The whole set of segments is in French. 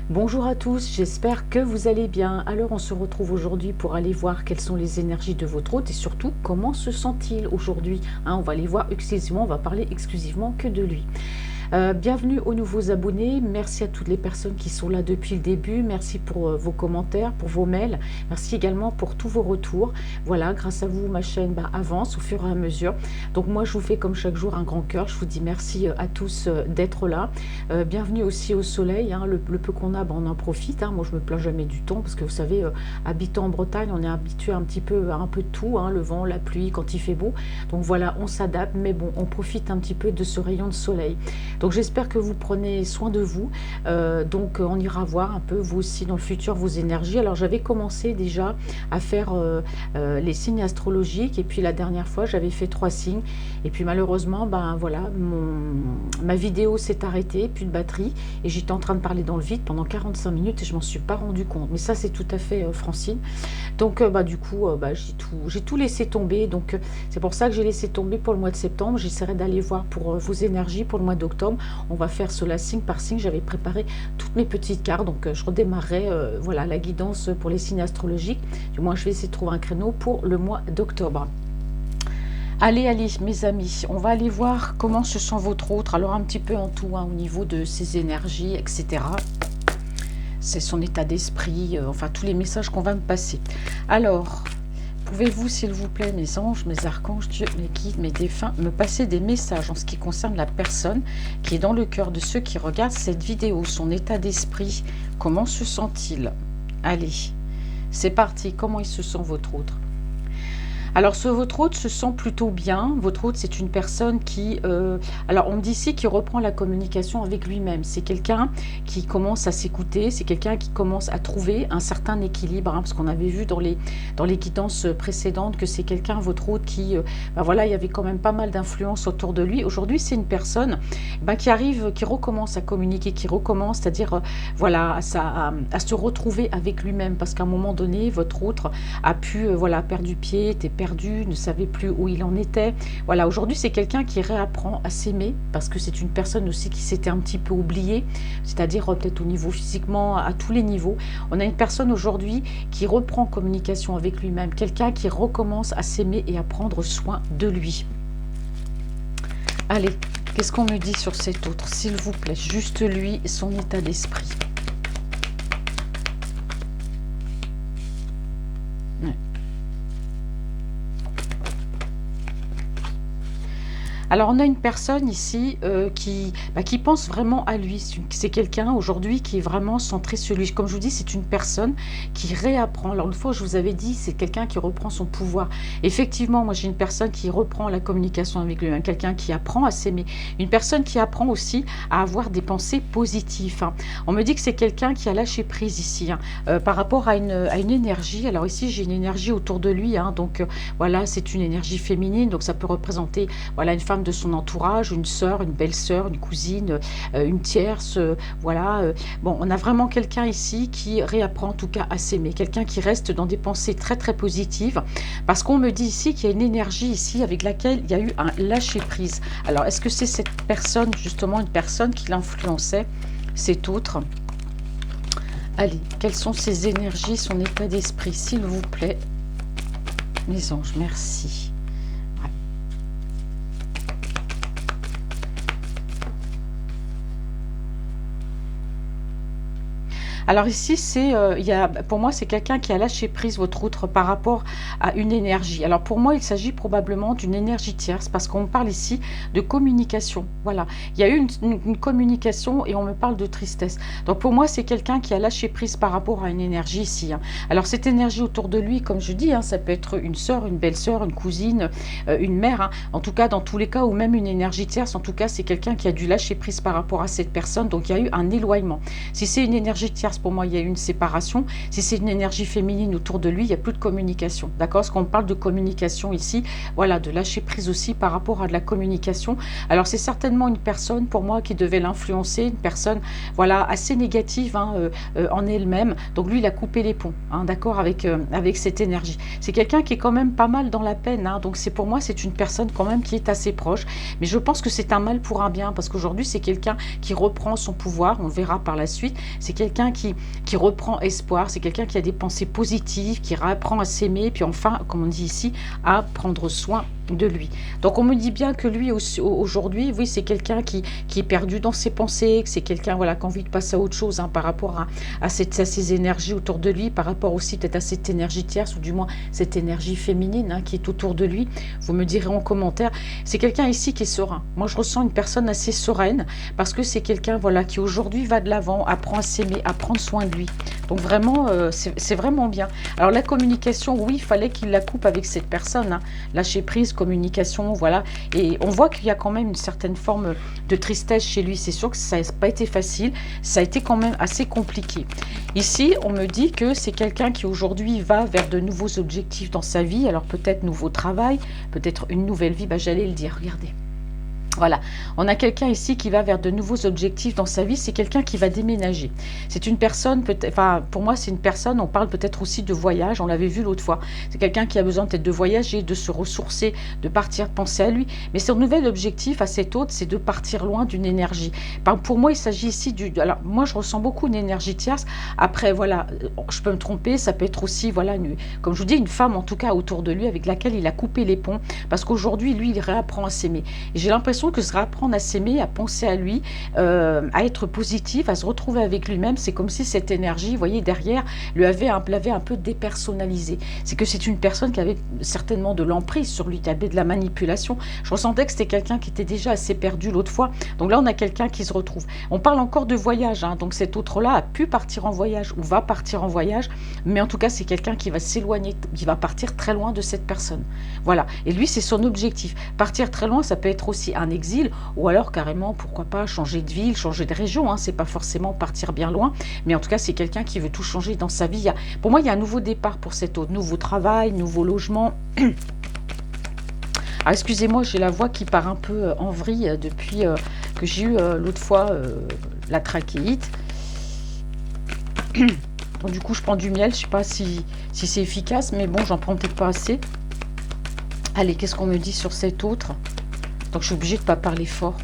Bonjour à tous, j'espère que vous allez bien. Alors on se retrouve aujourd'hui pour aller voir quelles sont les énergies de votre hôte et surtout comment se sent-il aujourd'hui. On va les voir exclusivement, on va parler exclusivement que de lui. Bienvenue aux nouveaux abonnés, merci à toutes les personnes qui sont là depuis le début, merci pour vos commentaires, pour vos mails, merci également pour tous vos retours. Voilà, grâce à vous, ma chaîne avance au fur et à mesure. Donc moi, je vous fais comme chaque jour un grand cœur, je vous dis merci à tous d'être là. Bienvenue aussi au soleil, le peu qu'on a, on en profite. Moi, je me plains jamais du temps, parce que vous savez, habitant en Bretagne, on est habitué un petit peu à un peu de tout, le vent, la pluie, quand il fait beau. Donc voilà, on s'adapte, mais bon, on profite un petit peu de ce rayon de soleil. Donc j'espère que vous prenez soin de vous. Donc on ira voir un peu vous aussi dans le futur vos énergies. Alors j'avais commencé déjà à faire les signes astrologiques et puis la dernière fois j'avais fait 3 signes et puis malheureusement voilà, ma vidéo s'est arrêtée, plus de batterie et j'étais en train de parler dans le vide pendant 45 minutes et je m'en suis pas rendu compte. Mais ça c'est tout à fait Francine. Donc du coup j'ai tout laissé tomber. Donc c'est pour ça que j'ai laissé tomber pour le mois de septembre. J'essaierai d'aller voir pour vos énergies pour le mois d'octobre. On va faire cela signe par signe. J'avais préparé toutes mes petites cartes, donc je redémarrerai voilà, la guidance pour les signes astrologiques. Du moins, je vais essayer de trouver un créneau pour le mois d'octobre. Allez, mes amis, on va aller voir comment se sent votre autre. Alors, un petit peu en tout, au niveau de ses énergies, etc. C'est son état d'esprit, enfin, tous les messages qu'on va me passer. Alors, pouvez-vous, s'il vous plaît, mes anges, mes archanges, Dieu, mes guides, mes défunts, me passer des messages en ce qui concerne la personne qui est dans le cœur de ceux qui regardent cette vidéo, son état d'esprit, comment se sent-il? Allez, c'est parti, comment il se sent votre autre? Alors, votre hôte se sent plutôt bien. Votre hôte, c'est une personne qui... alors, on me dit ici qu'il reprend la communication avec lui-même. C'est quelqu'un qui commence à s'écouter. C'est quelqu'un qui commence à trouver un certain équilibre. Parce qu'on avait vu dans les guidances précédentes que c'est quelqu'un, votre hôte, qui... voilà, il y avait quand même pas mal d'influence autour de lui. Aujourd'hui, c'est une personne qui arrive, qui recommence à communiquer, qui recommence, c'est-à-dire, voilà, à se retrouver avec lui-même. Parce qu'à un moment donné, votre autre a pu, voilà, perdre du pied, était perdu, ne savait plus où il en était. Voilà, aujourd'hui, c'est quelqu'un qui réapprend à s'aimer parce que c'est une personne aussi qui s'était un petit peu oubliée, c'est-à-dire peut-être au niveau physiquement, à tous les niveaux. On a une personne aujourd'hui qui reprend communication avec lui-même, quelqu'un qui recommence à s'aimer et à prendre soin de lui. Allez, qu'est-ce qu'on me dit sur cet autre, s'il vous plaît? Juste lui et son état d'esprit. Alors, on a une personne ici qui pense vraiment à lui. C'est quelqu'un aujourd'hui qui est vraiment centré sur lui. Comme je vous dis, c'est une personne qui réapprend. Alors, une fois, je vous avais dit, c'est quelqu'un qui reprend son pouvoir. Effectivement, moi, j'ai une personne qui reprend la communication avec lui. Quelqu'un qui apprend à s'aimer. Une personne qui apprend aussi à avoir des pensées positives. On me dit que c'est quelqu'un qui a lâché prise ici par rapport à une énergie. Alors ici, j'ai une énergie autour de lui. Donc, voilà, c'est une énergie féminine. Donc, ça peut représenter voilà, une femme de son entourage, une sœur, une belle-sœur, une cousine, une tierce, voilà. Bon, on a vraiment quelqu'un ici qui réapprend en tout cas à s'aimer, quelqu'un qui reste dans des pensées très très positives, parce qu'on me dit ici qu'il y a une énergie ici avec laquelle il y a eu un lâcher-prise. Alors, est-ce que c'est cette personne, justement, une personne qui l'influençait, cet autre? Allez, quelles sont ses énergies, son état d'esprit, s'il vous plaît, mes anges, merci. Alors ici, pour moi, c'est quelqu'un qui a lâché prise, votre autre, par rapport à une énergie. Alors pour moi, il s'agit probablement d'une énergie tierce, parce qu'on me parle ici de communication. Voilà, il y a eu une communication et on me parle de tristesse. Donc pour moi, c'est quelqu'un qui a lâché prise par rapport à une énergie ici. Alors cette énergie autour de lui, comme je dis, ça peut être une sœur, une belle-sœur, une cousine, une mère. En tout cas, dans tous les cas, ou même une énergie tierce, en tout cas, c'est quelqu'un qui a dû lâcher prise par rapport à cette personne. Donc il y a eu un éloignement. Si c'est une énergie tierce, pour moi, il y a eu une séparation. Si c'est une énergie féminine autour de lui, il n'y a plus de communication. D'accord? Parce qu'on parle de communication ici, voilà, de lâcher prise aussi par rapport à de la communication. Alors, c'est certainement une personne, pour moi, qui devait l'influencer, une personne, voilà, assez négative en elle-même. Donc, lui, il a coupé les ponts, d'accord, avec cette énergie. C'est quelqu'un qui est quand même pas mal dans la peine. Donc, pour moi, c'est une personne quand même qui est assez proche. Mais je pense que c'est un mal pour un bien, parce qu'aujourd'hui, c'est quelqu'un qui reprend son pouvoir. On le verra par la suite. suite. C'est quelqu'un qui reprend espoir, c'est quelqu'un qui a des pensées positives, qui apprend à s'aimer, puis enfin, comme on dit ici, à prendre soin de lui. Donc on me dit bien que lui aujourd'hui, oui, c'est quelqu'un qui est perdu dans ses pensées, que c'est quelqu'un voilà, qui a envie de passer à autre chose hein, par rapport à ces énergies autour de lui, par rapport aussi peut-être à cette énergie tierce, ou du moins cette énergie féminine hein, qui est autour de lui. Vous me direz en commentaire. C'est quelqu'un ici qui est serein. Moi, je ressens une personne assez sereine, parce que c'est quelqu'un voilà, qui aujourd'hui va de l'avant, apprend à s'aimer, à prendre soin de lui. Donc vraiment, c'est vraiment bien. Alors la communication, oui, il fallait qu'il la coupe avec cette personne. Hein. Lâcher prise, communication, voilà. Et on voit qu'il y a quand même une certaine forme de tristesse chez lui. C'est sûr que ça n'a pas été facile. Ça a été quand même assez compliqué. Ici, on me dit que c'est quelqu'un qui aujourd'hui va vers de nouveaux objectifs dans sa vie. Alors peut-être nouveau travail, peut-être une nouvelle vie. Bah, j'allais le dire, regardez. Voilà, on a quelqu'un ici qui va vers de nouveaux objectifs dans sa vie, c'est quelqu'un qui va déménager. C'est une personne, enfin pour moi c'est une personne, on parle peut-être aussi de voyage, on l'avait vu l'autre fois. C'est quelqu'un qui a besoin peut-être de voyager, de se ressourcer, de partir, de penser à lui. Mais son nouvel objectif à cet autre, c'est de partir loin d'une énergie. Pour moi, il s'agit ici alors moi je ressens beaucoup une énergie tierce. Après voilà, je peux me tromper, ça peut être aussi, voilà, comme je vous dis, une femme en tout cas autour de lui avec laquelle il a coupé les ponts. Parce qu'aujourd'hui, lui, il réapprend à s'aimer. Et j'ai l'impression que se apprendre à s'aimer, à penser à lui, à être positif, à se retrouver avec lui-même, c'est comme si cette énergie, vous voyez, derrière, l'avait un peu dépersonnalisé. C'est que c'est une personne qui avait certainement de l'emprise sur lui, qui avait de la manipulation. Je ressentais que c'était quelqu'un qui était déjà assez perdu l'autre fois. Donc là, on a quelqu'un qui se retrouve. On parle encore de voyage, hein, donc cet autre-là a pu partir en voyage ou va partir en voyage, mais en tout cas, c'est quelqu'un qui va s'éloigner, qui va partir très loin de cette personne. Voilà. Et lui, c'est son objectif. Partir très loin, ça peut être aussi un exil, ou alors carrément, pourquoi pas, changer de ville, changer de région, hein, c'est pas forcément partir bien loin, mais en tout cas, c'est quelqu'un qui veut tout changer dans sa vie. Pour moi, il y a un nouveau départ pour cet autre, nouveau travail, nouveau logement. Ah, excusez-moi, j'ai la voix qui part un peu en vrille depuis que j'ai eu l'autre fois la trachéite. Donc, du coup, je prends du miel, je sais pas si c'est efficace, mais bon, j'en prends peut-être pas assez. Allez, qu'est-ce qu'on me dit sur cet autre? Donc, je suis obligée de ne pas parler fort.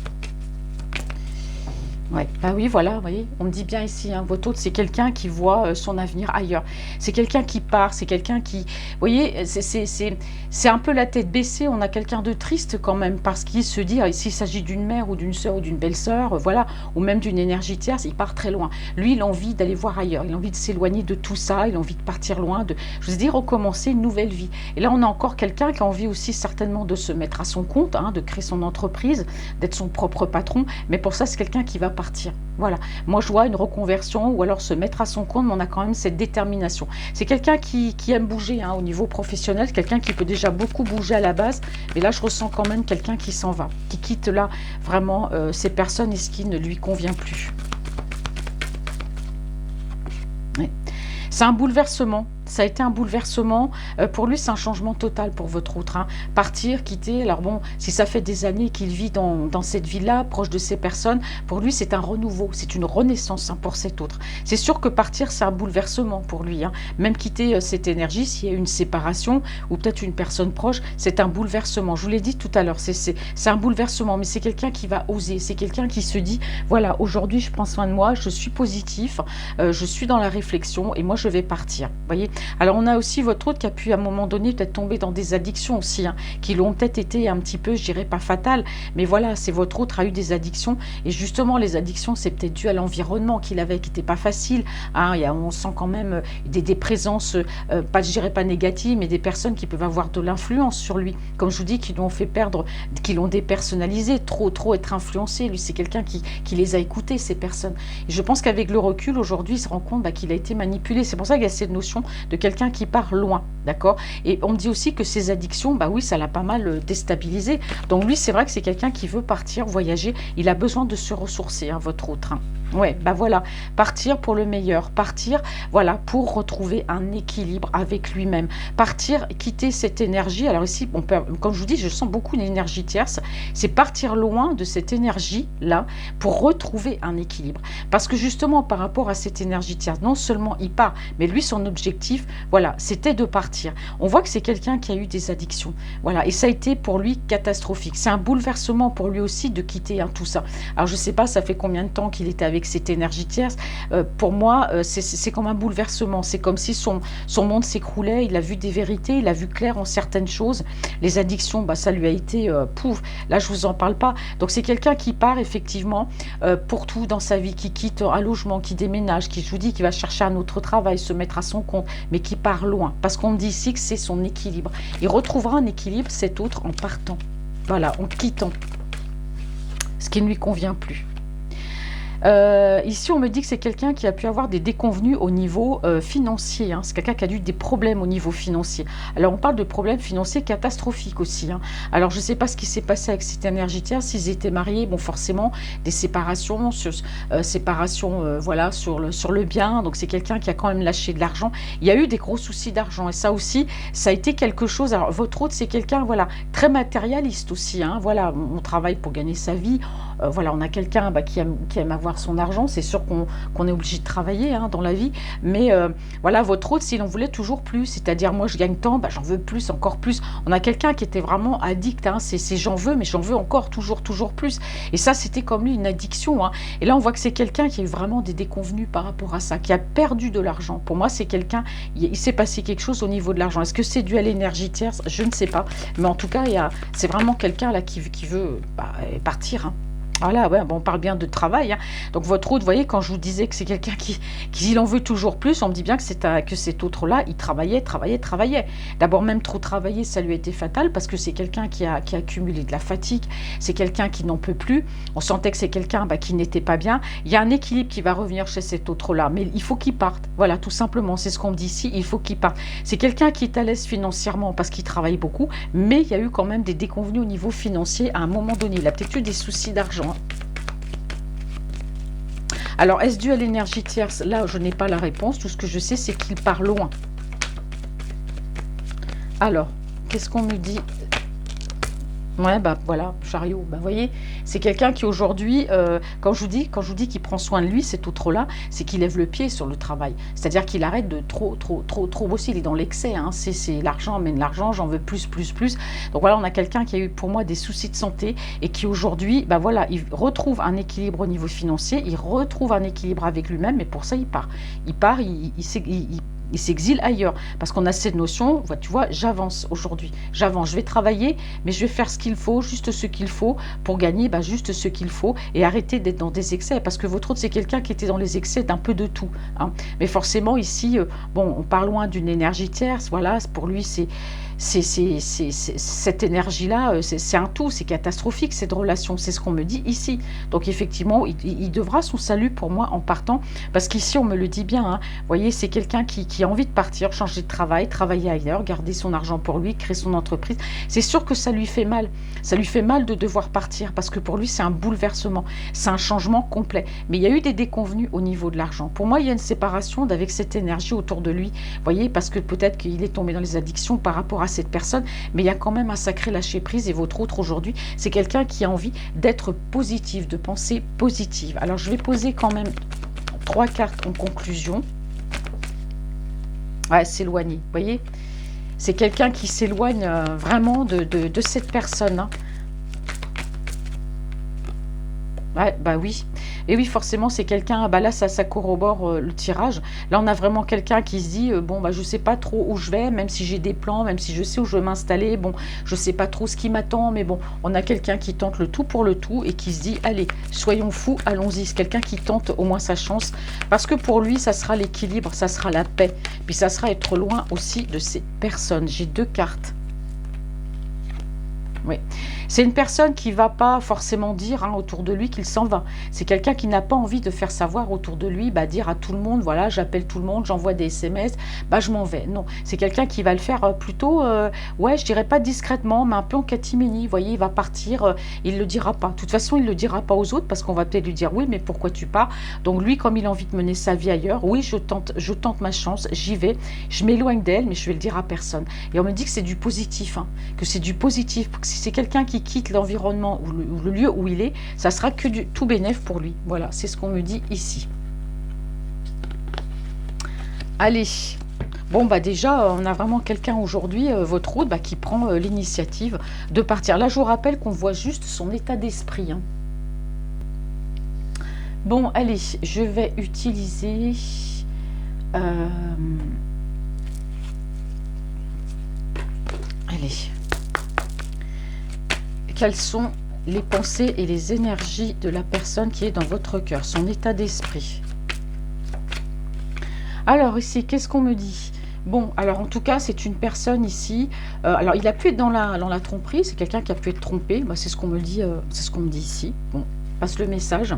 Ouais. Bah oui, voilà, vous voyez, on me dit bien ici, hein, votre autre, c'est quelqu'un qui voit son avenir ailleurs. C'est quelqu'un qui part, c'est quelqu'un qui... Vous voyez, c'est un peu la tête baissée, on a quelqu'un de triste quand même, parce qu'il se dit, s'il s'agit d'une mère ou d'une sœur ou d'une belle-sœur, voilà, ou même d'une énergie tierce, il part très loin. Lui, il a envie d'aller voir ailleurs, il a envie de s'éloigner de tout ça, il a envie de partir loin, je vous dis, recommencer une nouvelle vie. Et là, on a encore quelqu'un qui a envie aussi certainement de se mettre à son compte, hein, de créer son entreprise, d'être son propre patron, mais pour ça, c'est quelqu'un qui va partir. Voilà. Moi, je vois une reconversion ou alors se mettre à son compte, mais on a quand même cette détermination. C'est quelqu'un qui aime bouger hein, au niveau professionnel, quelqu'un qui peut déjà beaucoup bouger à la base, mais là, je ressens quand même quelqu'un qui s'en va, qui quitte là vraiment ces personnes et ce qui ne lui convient plus. Ouais. C'est un bouleversement. Ça a été un bouleversement. Pour lui, c'est un changement total pour votre autre. Hein. Partir, quitter. Alors bon, si ça fait des années qu'il vit dans cette ville-là, proche de ces personnes, pour lui, c'est un renouveau. C'est une renaissance hein, pour cet autre. C'est sûr que partir, c'est un bouleversement pour lui. Hein. Même quitter cette énergie, s'il y a une séparation ou peut-être une personne proche, c'est un bouleversement. Je vous l'ai dit tout à l'heure, c'est un bouleversement. Mais c'est quelqu'un qui va oser. C'est quelqu'un qui se dit, voilà, aujourd'hui, je prends soin de moi, je suis positif, je suis dans la réflexion et moi, je vais partir. Vous voyez. Alors, on a aussi votre autre qui a pu, à un moment donné, peut-être tomber dans des addictions aussi, hein, qui l'ont peut-être été un petit peu, je dirais pas fatales, mais voilà, c'est votre autre a eu des addictions. Et justement, les addictions, c'est peut-être dû à l'environnement qu'il avait, qui n'était pas facile. Hein, on sent quand même des présences, pas, je dirais pas négatives, mais des personnes qui peuvent avoir de l'influence sur lui. Comme je vous dis, qui l'ont fait perdre, qui l'ont dépersonnalisé, trop être influencé. Lui, c'est quelqu'un qui les a écoutés, ces personnes. Et je pense qu'avec le recul, aujourd'hui, il se rend compte qu'il a été manipulé. C'est pour ça qu'il y a cette notion de quelqu'un qui part loin, d'accord? Et on me dit aussi que ces addictions, bah oui, ça l'a pas mal déstabilisé. Donc lui, c'est vrai que c'est quelqu'un qui veut partir, voyager. Il a besoin de se ressourcer, hein, votre autre. Hein. Ouais, bah voilà, partir pour le meilleur, partir, voilà, pour retrouver un équilibre avec lui-même, partir, quitter cette énergie. Alors ici, on peut, comme je vous dis, je sens beaucoup une énergie tierce, c'est partir loin de cette énergie-là pour retrouver un équilibre. Parce que justement, par rapport à cette énergie tierce, non seulement il part, mais lui, son objectif, voilà, c'était de partir. On voit que c'est quelqu'un qui a eu des addictions, voilà, et ça a été pour lui catastrophique. C'est un bouleversement pour lui aussi de quitter hein, tout ça. Alors je sais pas, ça fait combien de temps qu'il était avec avec cette énergie tierce, pour moi, c'est comme un bouleversement. C'est comme si son monde s'écroulait. Il a vu des vérités, il a vu clair en certaines choses. Les addictions, bah, ça lui a été pouf. Là, je vous en parle pas. Donc, c'est quelqu'un qui part effectivement pour tout dans sa vie, qui quitte un logement, qui déménage, qui, je vous dis, qui va chercher un autre travail, se mettre à son compte, mais qui part loin. Parce qu'on me dit ici que c'est son équilibre. Il retrouvera un équilibre, cet autre, en partant. Voilà, en quittant ce qui ne lui convient plus. Ici, on me dit que c'est quelqu'un qui a pu avoir des déconvenues au niveau financier. Hein. C'est quelqu'un qui a eu des problèmes au niveau financier. Alors, on parle de problèmes financiers catastrophiques aussi. Hein. Alors, je ne sais pas ce qui s'est passé avec cette énergie tierce. S'ils étaient mariés, bon, forcément, des séparations, voilà, sur le bien. Donc, c'est quelqu'un qui a quand même lâché de l'argent. Il y a eu des gros soucis d'argent. Et ça aussi, ça a été quelque chose. Alors, votre autre, c'est quelqu'un, voilà, très matérialiste aussi. Hein. Voilà, on travaille pour gagner sa vie. Voilà, on a quelqu'un qui aime avoir son argent. C'est sûr qu'on est obligé de travailler hein, dans la vie. Mais voilà, votre autre, s'il en voulait toujours plus, c'est-à-dire moi je gagne tant, j'en veux plus, encore plus. On a quelqu'un qui était vraiment addict. Hein, c'est j'en veux, mais j'en veux encore, toujours plus. Et ça, c'était comme lui une addiction. Hein. Et là, on voit que c'est quelqu'un qui a eu vraiment des déconvenues par rapport à ça, qui a perdu de l'argent. Pour moi, c'est quelqu'un, il s'est passé quelque chose au niveau de l'argent. Est-ce que c'est dû à l'énergie tierce? Je ne sais pas. Mais en tout cas, c'est vraiment quelqu'un là qui veut partir. Hein. Voilà, ouais, bon, on parle bien de travail. Hein. Donc, votre autre, vous voyez, quand je vous disais que c'est quelqu'un qui il en veut toujours plus, on me dit bien que cet autre-là, il travaillait. D'abord, même trop travailler, ça lui a été fatal parce que c'est quelqu'un qui a accumulé de la fatigue. C'est quelqu'un qui n'en peut plus. On sentait que c'est quelqu'un qui n'était pas bien. Il y a un équilibre qui va revenir chez cet autre-là, mais il faut qu'il parte. Voilà, tout simplement, c'est ce qu'on me dit ici, il faut qu'il parte. C'est quelqu'un qui est à l'aise financièrement parce qu'il travaille beaucoup, mais il y a eu quand même des déconvenues au niveau financier à un moment donné. Il a peut-être eu des soucis d'argent. Alors, est-ce dû à l'énergie tierce? Là, je n'ai pas la réponse. Tout ce que je sais, c'est qu'il part loin. Alors, qu'est-ce qu'on me dit? Ouais, voilà, chariot. Vous voyez, c'est quelqu'un qui aujourd'hui, quand je vous dis qu'il prend soin de lui, cet autre-là, c'est qu'il lève le pied sur le travail. C'est-à-dire qu'il arrête de trop bosser. Il est dans l'excès. Hein. C'est l'argent amène l'argent, j'en veux plus. Donc voilà, on a quelqu'un qui a eu pour moi des soucis de santé et qui aujourd'hui, voilà, il retrouve un équilibre au niveau financier, il retrouve un équilibre avec lui-même, mais pour ça, il part. Il s'exile ailleurs, parce qu'on a cette notion, tu vois, j'avance aujourd'hui, je vais travailler, mais je vais faire ce qu'il faut, juste ce qu'il faut, pour gagner juste ce qu'il faut, et arrêter d'être dans des excès, parce que votre autre, c'est quelqu'un qui était dans les excès d'un peu de tout, hein. Mais forcément, ici, on parle loin d'une énergie tierce, voilà, pour lui, cette énergie-là, c'est un tout, c'est catastrophique, cette relation, c'est ce qu'on me dit ici. Donc effectivement, il devra son salut pour moi en partant, parce qu'ici, on me le dit bien, hein. Vous voyez, c'est quelqu'un qui a envie de partir, changer de travail, travailler ailleurs, garder son argent pour lui, créer son entreprise. C'est sûr que ça lui fait mal. Ça lui fait mal de devoir partir, parce que pour lui, c'est un bouleversement, c'est un changement complet. Mais il y a eu des déconvenues au niveau de l'argent. Pour moi, il y a une séparation avec cette énergie autour de lui. Vous voyez, parce que peut-être qu'il est tombé dans les addictions par rapport à cette personne, mais il y a quand même un sacré lâcher-prise. Et votre autre aujourd'hui, c'est quelqu'un qui a envie d'être positif, de penser positive. Alors, je vais poser quand même 3 cartes en conclusion. Ouais, s'éloigner, vous voyez, c'est quelqu'un qui s'éloigne vraiment de cette personne. Hein. Ouais, oui. Et oui, forcément, c'est quelqu'un, là, ça corrobore le tirage. Là, on a vraiment quelqu'un qui se dit, je sais pas trop où je vais, même si j'ai des plans, même si je sais où je veux m'installer, je sais pas trop ce qui m'attend, mais on a quelqu'un qui tente le tout pour le tout et qui se dit, allez, soyons fous, allons-y. C'est quelqu'un qui tente au moins sa chance, parce que pour lui, ça sera l'équilibre, ça sera la paix, puis ça sera être loin aussi de ces personnes. J'ai 2 cartes. Oui, c'est une personne qui ne va pas forcément dire autour de lui qu'il s'en va. C'est quelqu'un qui n'a pas envie de faire savoir autour de lui, dire à tout le monde, voilà, j'appelle tout le monde, j'envoie des SMS, je m'en vais. Non, c'est quelqu'un qui va le faire plutôt, je dirais pas discrètement, mais un peu en catimini. Vous voyez, il va partir, il ne le dira pas. De toute façon, il ne le dira pas aux autres parce qu'on va peut-être lui dire, oui, mais pourquoi tu pars? Donc lui, comme il a envie de mener sa vie ailleurs, oui, je tente ma chance, j'y vais, je m'éloigne d'elle, mais je vais le dire à personne. Et on me dit que c'est du positif, que c'est du positif, que si c'est quelqu'un qui quitte l'environnement ou le lieu où il est, ça sera que du tout bénéf pour lui. Voilà, c'est ce qu'on me dit ici. Allez, déjà, on a vraiment quelqu'un aujourd'hui, votre autre, qui prend l'initiative de partir. Là, je vous rappelle qu'on voit juste son état d'esprit. Bon, allez, je vais utiliser... euh, allez. Quelles sont les pensées et les énergies de la personne qui est dans votre cœur, son état d'esprit? Alors ici, qu'est-ce qu'on me dit? Bon, alors en tout cas, c'est une personne ici. Alors, il a pu être dans la tromperie. C'est quelqu'un qui a pu être trompé. Bah, c'est ce qu'on me dit. C'est ce qu'on me dit ici. Bon, passe le message.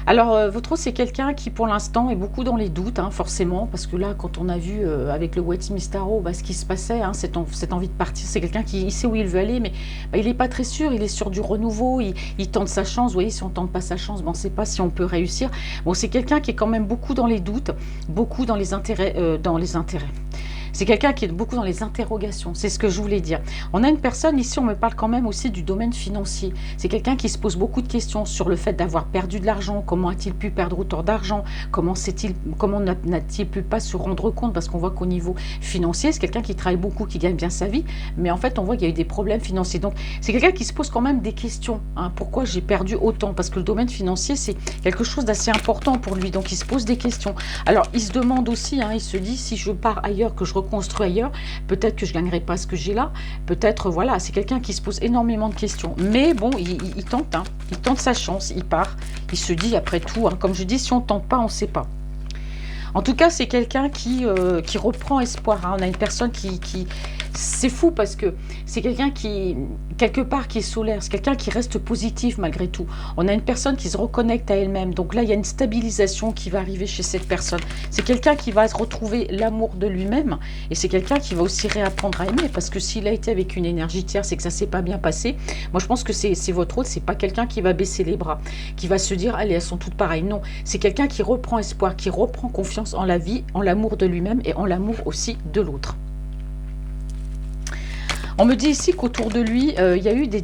Alors, votre c'est quelqu'un qui, pour l'instant, est beaucoup dans les doutes, hein, forcément, parce que là, quand on a vu avec le Westminster bah, ce qui se passait, hein, cette envie de partir, c'est quelqu'un qui il sait où il veut aller, mais bah, il n'est pas très sûr, il est sur du renouveau, il tente sa chance. Vous voyez, si on ne tente pas sa chance, bon, on ne sait pas si on peut réussir. Bon, c'est quelqu'un qui est quand même beaucoup dans les doutes, beaucoup dans les intérêts, c'est quelqu'un qui est beaucoup dans les interrogations, c'est ce que je voulais dire. On a une personne, ici on me parle quand même aussi du domaine financier. C'est quelqu'un qui se pose beaucoup de questions sur le fait d'avoir perdu de l'argent, comment a-t-il pu perdre autant d'argent, comment n'a-t-il pu pas se rendre compte, parce qu'on voit qu'au niveau financier, c'est quelqu'un qui travaille beaucoup, qui gagne bien sa vie, mais en fait on voit qu'il y a eu des problèmes financiers. Donc c'est quelqu'un qui se pose quand même des questions, hein, pourquoi j'ai perdu autant, parce que le domaine financier c'est quelque chose d'assez important pour lui, donc il se pose des questions. Alors il se demande aussi, hein, il se dit, si je pars ailleurs, que je reconstruis ailleurs, peut-être que je ne gagnerai pas ce que j'ai là, peut-être, voilà, c'est quelqu'un qui se pose énormément de questions, mais bon, il tente, hein, il tente sa chance, il part, il se dit après tout, hein, comme je dis, si on ne tente pas, on ne sait pas. En tout cas, c'est quelqu'un qui reprend espoir. Hein. On a une personne qui... C'est fou parce que c'est quelqu'un qui, quelque part, qui est solaire. C'est quelqu'un qui reste positif malgré tout. On a une personne qui se reconnecte à elle-même. Donc là, il y a une stabilisation qui va arriver chez cette personne. C'est quelqu'un qui va retrouver l'amour de lui-même. Et c'est quelqu'un qui va aussi réapprendre à aimer. Parce que s'il a été avec une énergie tierce et que ça ne s'est pas bien passé, moi, je pense que c'est votre autre. C'est pas quelqu'un qui va baisser les bras, qui va se dire, allez, elles sont toutes pareilles. Non, c'est quelqu'un qui reprend espoir, qui reprend confiance en la vie, en l'amour de lui-même et en l'amour aussi de l'autre. On me dit ici qu'autour de lui, il y a eu des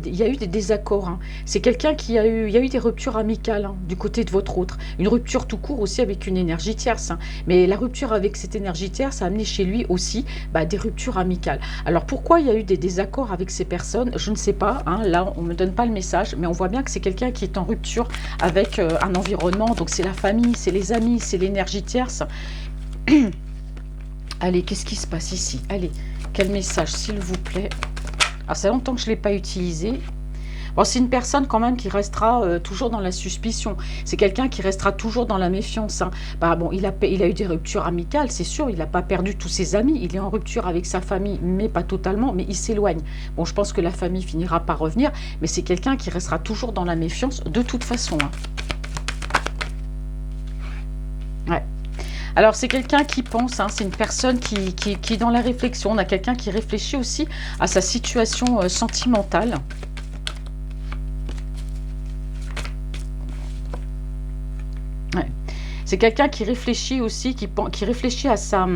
désaccords. Hein. C'est quelqu'un il y a eu des ruptures amicales, hein, du côté de votre autre. Une rupture tout court aussi avec une énergie tierce. Hein. Mais la rupture avec cette énergie tierce a amené chez lui aussi des ruptures amicales. Alors pourquoi il y a eu des désaccords avec ces personnes? Je ne sais pas. Hein. Là, on ne me donne pas le message, mais on voit bien que c'est quelqu'un qui est en rupture avec un environnement. Donc c'est la famille, c'est les amis, c'est l'énergie tierce. Allez, qu'est-ce qui se passe ici? Allez, quel message, s'il vous plaît? Alors, ça fait longtemps que je ne l'ai pas utilisé. Bon, c'est une personne quand même qui restera toujours dans la suspicion. C'est quelqu'un qui restera toujours dans la méfiance. Hein. Bah, bon, il a eu des ruptures amicales, c'est sûr. Il n'a pas perdu tous ses amis. Il est en rupture avec sa famille, mais pas totalement. Mais il s'éloigne. Bon, je pense que la famille finira par revenir. Mais c'est quelqu'un qui restera toujours dans la méfiance de toute façon. Hein. Ouais. Alors, c'est quelqu'un qui pense, hein, c'est une personne qui est dans la réflexion. On a quelqu'un qui réfléchit aussi à sa situation sentimentale. Ouais. C'est quelqu'un qui réfléchit aussi, qui réfléchit à sa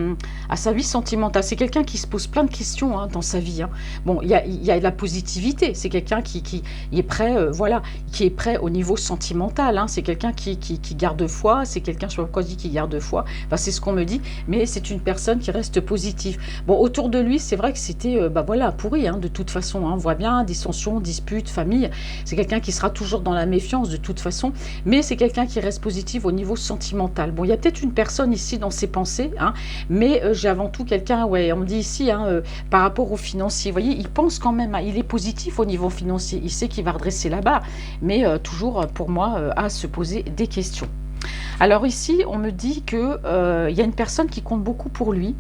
vie sentimentale. C'est quelqu'un qui se pose plein de questions, hein, dans sa vie. Hein. Bon, il y a de la positivité. C'est quelqu'un qui est prêt, voilà, qui est prêt au niveau sentimental. Hein. C'est quelqu'un qui garde foi. C'est quelqu'un, je ne sais pas pourquoi je dis qui garde foi. Enfin, c'est ce qu'on me dit. Mais c'est une personne qui reste positive. Bon, autour de lui, c'est vrai que c'était, voilà, pourri, hein, de toute façon. Hein. On voit bien, dissensions, disputes, famille. C'est quelqu'un qui sera toujours dans la méfiance de toute façon. Mais c'est quelqu'un qui reste positif au niveau sentimental. Bon, il y a peut-être une personne ici dans ses pensées, hein, mais j'ai avant tout quelqu'un, ouais, on me dit ici, hein, par rapport aux financiers, vous voyez, il pense quand même, hein, il est positif au niveau financier, il sait qu'il va redresser là-bas, mais toujours, pour moi, à se poser des questions. Alors ici, on me dit qu'il y a une personne qui compte beaucoup pour lui.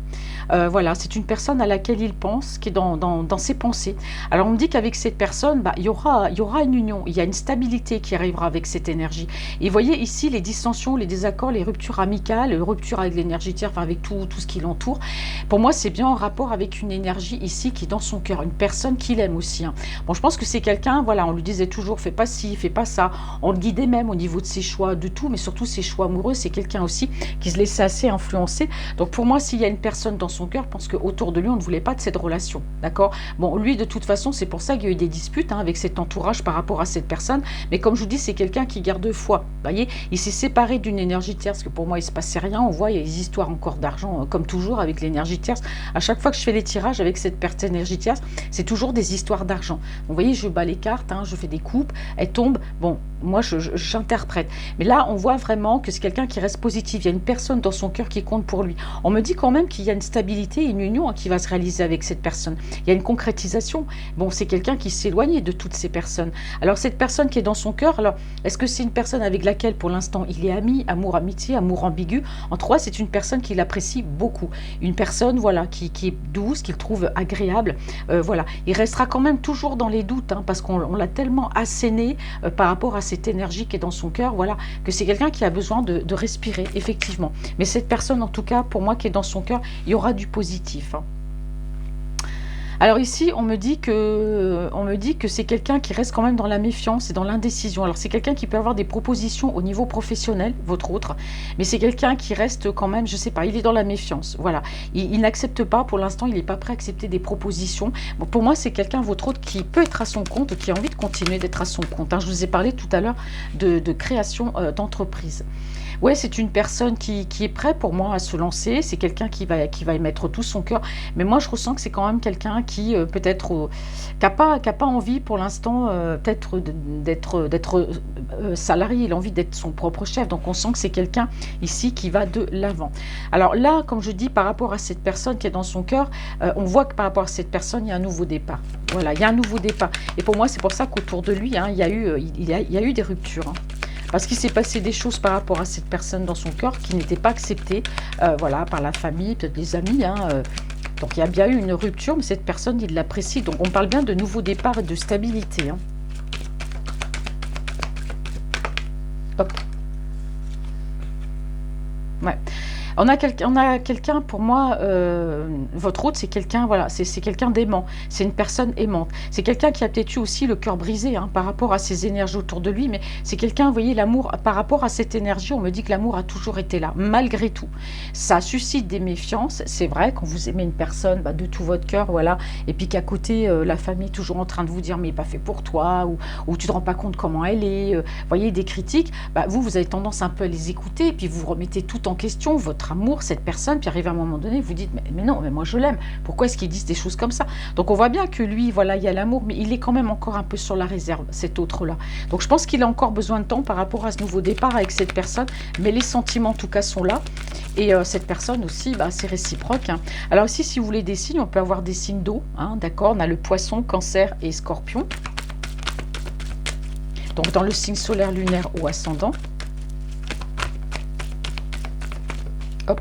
Voilà, c'est une personne à laquelle il pense, qui est dans ses pensées. Alors on me dit qu'avec cette personne, il y aura une union, il y a une stabilité qui arrivera avec cette énergie. Et vous voyez ici les dissensions, les désaccords, les ruptures amicales, les ruptures avec l'énergie tierce, enfin avec tout ce qui l'entoure. Pour moi, c'est bien en rapport avec une énergie ici qui est dans son cœur, une personne qu'il aime aussi. Hein. Bon, je pense que c'est quelqu'un, voilà, on lui disait toujours, fais pas ci, fais pas ça. On le guidait même au niveau de ses choix, de tout, mais surtout ses choix ou amoureux, c'est quelqu'un aussi qui se laissait assez influencer. Donc pour moi, s'il y a une personne dans son cœur, je pense qu'autour de lui, on ne voulait pas de cette relation, d'accord? Bon, lui, de toute façon, c'est pour ça qu'il y a eu des disputes, hein, avec cet entourage par rapport à cette personne. Mais comme je vous dis, c'est quelqu'un qui garde foi. Vous voyez, il s'est séparé d'une énergie tierce, parce que pour moi, il ne se passait rien. On voit, il y a des histoires encore d'argent, comme toujours avec l'énergie tierce. À chaque fois que je fais les tirages avec cette énergie tierce, c'est toujours des histoires d'argent. Vous voyez, je bats les cartes, hein, je fais des coupes, elles tombent. Bon, moi, j'interprète. Mais là, on voit vraiment que c'est quelqu'un qui reste positif. Il y a une personne dans son cœur qui compte pour lui. On me dit quand même qu'il y a une stabilité, une union, hein, qui va se réaliser avec cette personne. Il y a une concrétisation. Bon, c'est quelqu'un qui s'éloigne de toutes ces personnes. Alors, cette personne qui est dans son cœur, alors, est-ce que c'est une personne avec laquelle, pour l'instant, il est ami, amour, amitié, amour ambigu? En trois, c'est une personne qu'il apprécie beaucoup. Une personne, voilà, qui est douce, qu'il trouve agréable. Voilà. Il restera quand même toujours dans les doutes, hein, parce qu'on l'a tellement asséné par rapport à cette énergie qui est dans son cœur, voilà, que c'est quelqu'un qui a besoin de respirer, effectivement. Mais cette personne, en tout cas, pour moi, qui est dans son cœur, il y aura du positif, hein. Alors ici, on me dit que c'est quelqu'un qui reste quand même dans la méfiance et dans l'indécision. Alors c'est quelqu'un qui peut avoir des propositions au niveau professionnel, votre autre, mais c'est quelqu'un qui reste quand même, je sais pas, il est dans la méfiance. Voilà, il n'accepte pas, pour l'instant, il n'est pas prêt à accepter des propositions. Bon, pour moi, c'est quelqu'un, votre autre, qui peut être à son compte, qui a envie de continuer d'être à son compte, hein. Je vous ai parlé tout à l'heure de création d'entreprise. Ouais, c'est une personne qui est prête pour moi à se lancer. C'est quelqu'un qui va y mettre tout son cœur. Mais moi, je ressens que c'est quand même quelqu'un qui peut-être qui n'a pas envie pour l'instant peut-être d'être salarié. Il a envie d'être son propre chef. Donc, on sent que c'est quelqu'un ici qui va de l'avant. Alors là, comme je dis, par rapport à cette personne qui est dans son cœur, on voit que par rapport à cette personne, il y a un nouveau départ. Voilà, il y a un nouveau départ. Et pour moi, c'est pour ça qu'autour de lui, hein, il y a eu des ruptures, hein. Parce qu'il s'est passé des choses par rapport à cette personne dans son cœur qui n'étaient pas acceptées, voilà, par la famille, peut-être les amis, hein, donc il y a bien eu une rupture, mais cette personne, il l'apprécie. Donc on parle bien de nouveau départ et de stabilité, hein. Hop. Ouais. On a quelqu'un, pour moi, votre autre, c'est quelqu'un, voilà, c'est quelqu'un d'aimant, c'est une personne aimante. C'est quelqu'un qui a peut-être eu aussi le cœur brisé, hein, par rapport à ces énergies autour de lui, mais c'est quelqu'un, vous voyez, l'amour, par rapport à cette énergie, on me dit que l'amour a toujours été là, malgré tout. Ça suscite des méfiances, c'est vrai, quand vous aimez une personne, bah, de tout votre cœur, voilà, et puis qu'à côté, la famille est toujours en train de vous dire, mais il n'est pas fait pour toi, ou tu ne te rends pas compte comment elle est, vous voyez, des critiques, bah, vous avez tendance un peu à les écouter, et puis vous remettez tout en question, votre amour, cette personne, puis arrive à un moment donné, vous dites, mais non, mais moi je l'aime, pourquoi est-ce qu'ils disent des choses comme ça? Donc on voit bien que lui, voilà, il y a l'amour, mais il est quand même encore un peu sur la réserve, cet autre-là. Donc je pense qu'il a encore besoin de temps par rapport à ce nouveau départ avec cette personne, mais les sentiments en tout cas sont là, et cette personne aussi, bah, c'est réciproque, hein. Alors ici, si vous voulez des signes, on peut avoir des signes d'eau, hein, d'accord, on a le poisson, cancer et scorpion. Donc dans le signe solaire, lunaire ou ascendant. Hop.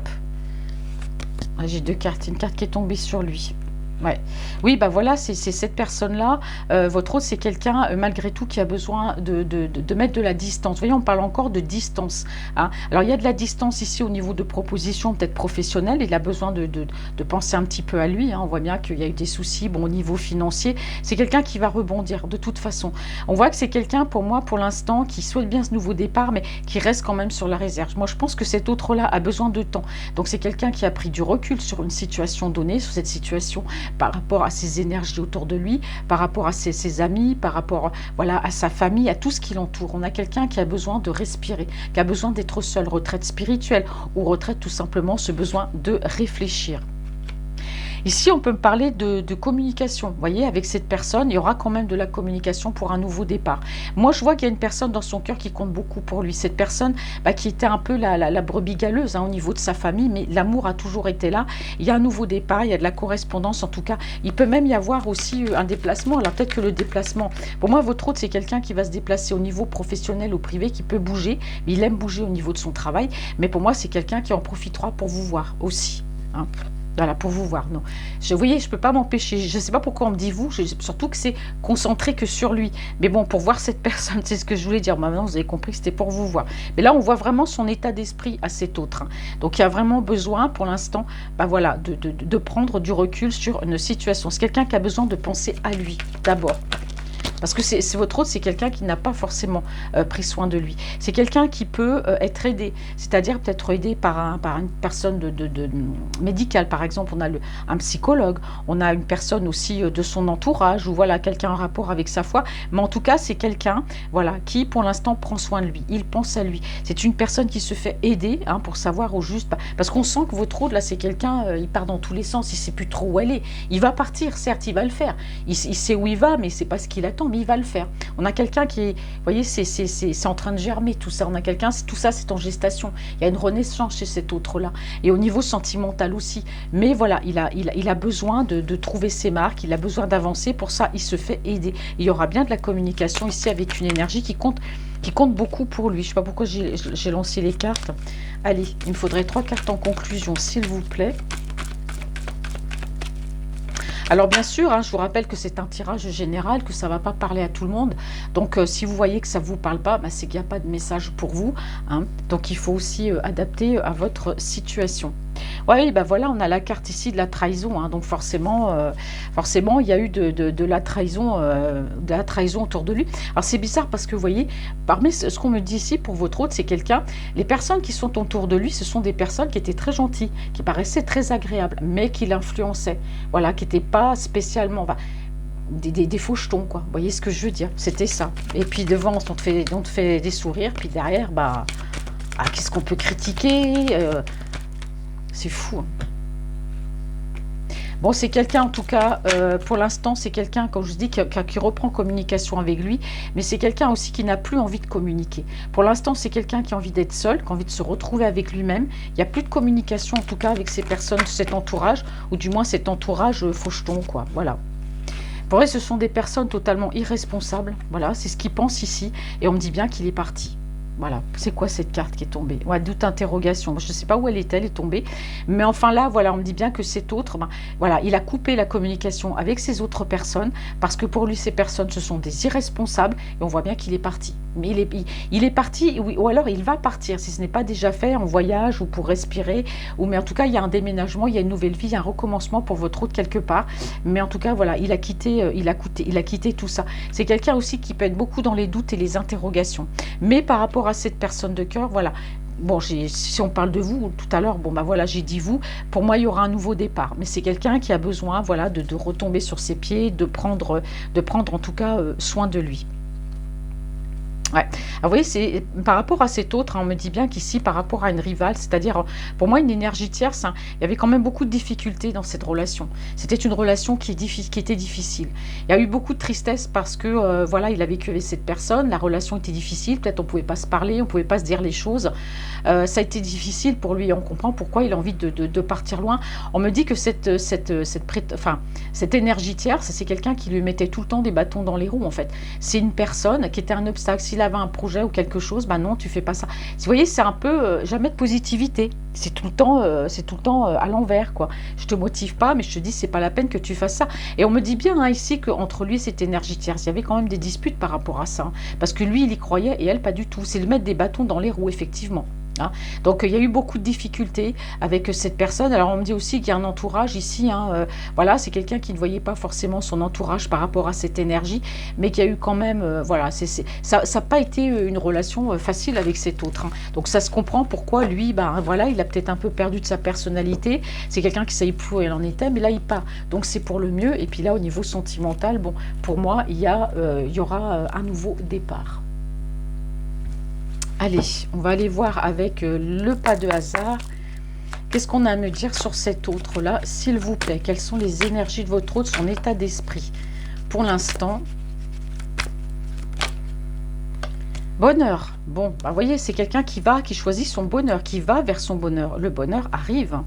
J'ai deux cartes, une carte qui est tombée sur lui. Ouais. Oui, bah voilà, c'est cette personne-là. Votre autre, c'est quelqu'un, malgré tout, qui a besoin de mettre de la distance. Vous voyez, on parle encore de distance, hein. Alors, il y a de la distance ici au niveau de propositions, peut-être professionnelles. Il a besoin de penser un petit peu à lui, hein. On voit bien qu'il y a eu des soucis, bon, au niveau financier. C'est quelqu'un qui va rebondir, de toute façon. On voit que c'est quelqu'un, pour moi, pour l'instant, qui souhaite bien ce nouveau départ, mais qui reste quand même sur la réserve. Moi, je pense que cet autre-là a besoin de temps. Donc, c'est quelqu'un qui a pris du recul sur une situation donnée, sur cette situation, par rapport à ses énergies autour de lui, par rapport à ses amis, par rapport, voilà, à sa famille, à tout ce qui l'entoure. On a quelqu'un qui a besoin de respirer, qui a besoin d'être seul, retraite spirituelle ou retraite tout simplement, ce besoin de réfléchir. Ici, on peut me parler de communication. Vous voyez, avec cette personne, il y aura quand même de la communication pour un nouveau départ. Moi, je vois qu'il y a une personne dans son cœur qui compte beaucoup pour lui. Cette personne, bah, qui était un peu la brebis galeuse, hein, au niveau de sa famille, mais l'amour a toujours été là. Il y a un nouveau départ, il y a de la correspondance. En tout cas, il peut même y avoir aussi un déplacement. Alors peut-être que le déplacement, pour moi, votre autre, c'est quelqu'un qui va se déplacer au niveau professionnel ou privé, qui peut bouger. Mais il aime bouger au niveau de son travail. Mais pour moi, c'est quelqu'un qui en profitera pour vous voir aussi, hein. Voilà, pour vous voir. Non, vous voyez, je ne peux pas m'empêcher. Je ne sais pas pourquoi on me dit vous, surtout que c'est concentré que sur lui. Mais bon, pour voir cette personne, c'est ce que je voulais dire. Maintenant, vous avez compris que c'était pour vous voir. Mais là, on voit vraiment son état d'esprit à cet autre, hein. Donc, il y a vraiment besoin, pour l'instant, bah voilà, de prendre du recul sur une situation. C'est quelqu'un qui a besoin de penser à lui, d'abord. Parce que c'est votre autre, c'est quelqu'un qui n'a pas forcément pris soin de lui. C'est quelqu'un qui peut être aidé, c'est-à-dire peut-être aidé par une personne médicale, par exemple. On a un psychologue, on a une personne aussi de son entourage, ou voilà, quelqu'un en rapport avec sa foi. Mais en tout cas, c'est quelqu'un, voilà, qui pour l'instant prend soin de lui. Il pense à lui. C'est une personne qui se fait aider, hein, pour savoir au juste. Parce qu'on sent que votre autre, là, c'est quelqu'un, il part dans tous les sens, il ne sait plus trop où elle est. Il va partir, certes, il va le faire. Il sait où il va, mais c'est pas ce qu'il attend, mais il va le faire. On a quelqu'un qui est, vous voyez, c'est en train de germer tout ça. On a quelqu'un, tout ça, c'est en gestation. Il y a une renaissance chez cet autre-là. Et au niveau sentimental aussi. Mais voilà, il a besoin de trouver ses marques, il a besoin d'avancer. Pour ça, il se fait aider. Il y aura bien de la communication ici avec une énergie qui compte beaucoup pour lui. Je ne sais pas pourquoi j'ai lancé les cartes. Allez, il me faudrait 3 cartes en conclusion, s'il vous plaît. Alors bien sûr, hein, je vous rappelle que c'est un tirage général, que ça ne va pas parler à tout le monde. Donc si vous voyez que ça ne vous parle pas, bah, c'est qu'il n'y a pas de message pour vous. Hein. Donc il faut aussi adapter à votre situation. Oui, ben voilà, on a la carte ici de la trahison. Hein, donc forcément, il y a eu de la trahison autour de lui. Alors c'est bizarre parce que vous voyez, parmi ce qu'on me dit ici pour votre autre, c'est quelqu'un, les personnes qui sont autour de lui, ce sont des personnes qui étaient très gentilles, qui paraissaient très agréables, mais qui l'influençaient. Voilà, qui n'étaient pas spécialement... Enfin, des faux jetons, quoi. Vous voyez ce que je veux dire? C'était ça. Et puis devant, on te fait des sourires, puis derrière, bah, qu'est-ce qu'on peut critiquer? C'est fou. Hein. Bon, c'est quelqu'un, en tout cas, pour l'instant, c'est quelqu'un, comme je vous dis, qui reprend communication avec lui, mais c'est quelqu'un aussi qui n'a plus envie de communiquer. Pour l'instant, c'est quelqu'un qui a envie d'être seul, qui a envie de se retrouver avec lui-même. Il n'y a plus de communication, en tout cas, avec ces personnes, cet entourage, ou du moins cet entourage faucheton, quoi. Voilà. Pour vrai, ce sont des personnes totalement irresponsables. Voilà, c'est ce qu'ils pensent ici, et on me dit bien qu'il est parti. Voilà, c'est quoi cette carte qui est tombée? Ouais, doute, interrogation. Je ne sais pas où elle est tombée. Mais enfin là, voilà, on me dit bien que cet autre, ben, voilà, il a coupé la communication avec ces autres personnes parce que pour lui, ces personnes, ce sont des irresponsables et on voit bien qu'il est parti. Mais il est parti, ou alors il va partir, si ce n'est pas déjà fait, en voyage ou pour respirer. Mais en tout cas, il y a un déménagement, il y a une nouvelle vie, il y a un recommencement pour votre autre quelque part. Mais en tout cas, voilà, il a quitté tout ça. C'est quelqu'un aussi qui peut être beaucoup dans les doutes et les interrogations. Mais par rapport à cette personne de cœur, voilà. Bon, si on parle de vous tout à l'heure, bon bah voilà, j'ai dit vous. Pour moi, il y aura un nouveau départ. Mais c'est quelqu'un qui a besoin, voilà, de retomber sur ses pieds, de prendre en tout cas soin de lui. Ouais. Alors, vous voyez, c'est par rapport à cet autre, hein, on me dit bien qu'ici, par rapport à une rivale, c'est-à-dire, pour moi, une énergie tierce, hein, il y avait quand même beaucoup de difficultés dans cette relation. C'était une relation qui était difficile. Il y a eu beaucoup de tristesse parce que, voilà, il a vécu avec cette personne, la relation était difficile, peut-être on ne pouvait pas se parler, on ne pouvait pas se dire les choses. Ça a été difficile pour lui, on comprend pourquoi il a envie de partir loin. On me dit que cette énergie tierce, c'est quelqu'un qui lui mettait tout le temps des bâtons dans les roues, en fait. C'est une personne qui était un obstacle. S'il avait un projet ou quelque chose, ben non, tu fais pas ça. Vous voyez, c'est un peu jamais de positivité. C'est tout le temps à l'envers, quoi. Je te motive pas, mais je te dis c'est pas la peine que tu fasses ça. Et on me dit bien hein, ici qu'entre lui et cette énergie tierce, il y avait quand même des disputes par rapport à ça, hein, parce que lui il y croyait et elle pas du tout. C'est de mettre des bâtons dans les roues effectivement. Hein. Donc il y a eu beaucoup de difficultés avec cette personne. Alors on me dit aussi qu'il y a un entourage ici, hein, voilà, c'est quelqu'un qui ne voyait pas forcément son entourage par rapport à cette énergie, mais qui a eu quand même, voilà, ça n'a pas été une relation facile avec cet autre. Hein. Donc ça se comprend pourquoi lui, ben voilà, il a peut-être un peu perdu de sa personnalité. C'est quelqu'un qui ne savait plus où elle en était, mais là il part. Donc c'est pour le mieux. Et puis là au niveau sentimental, bon, pour moi il y aura un nouveau départ. Allez, on va aller voir avec le pas de hasard. Qu'est-ce qu'on a à me dire sur cet autre-là, s'il vous plaît? Quelles sont les énergies de votre autre, son état d'esprit? Pour l'instant, bonheur. Bon, bah, vous voyez, c'est quelqu'un qui choisit son bonheur, qui va vers son bonheur. Le bonheur arrive.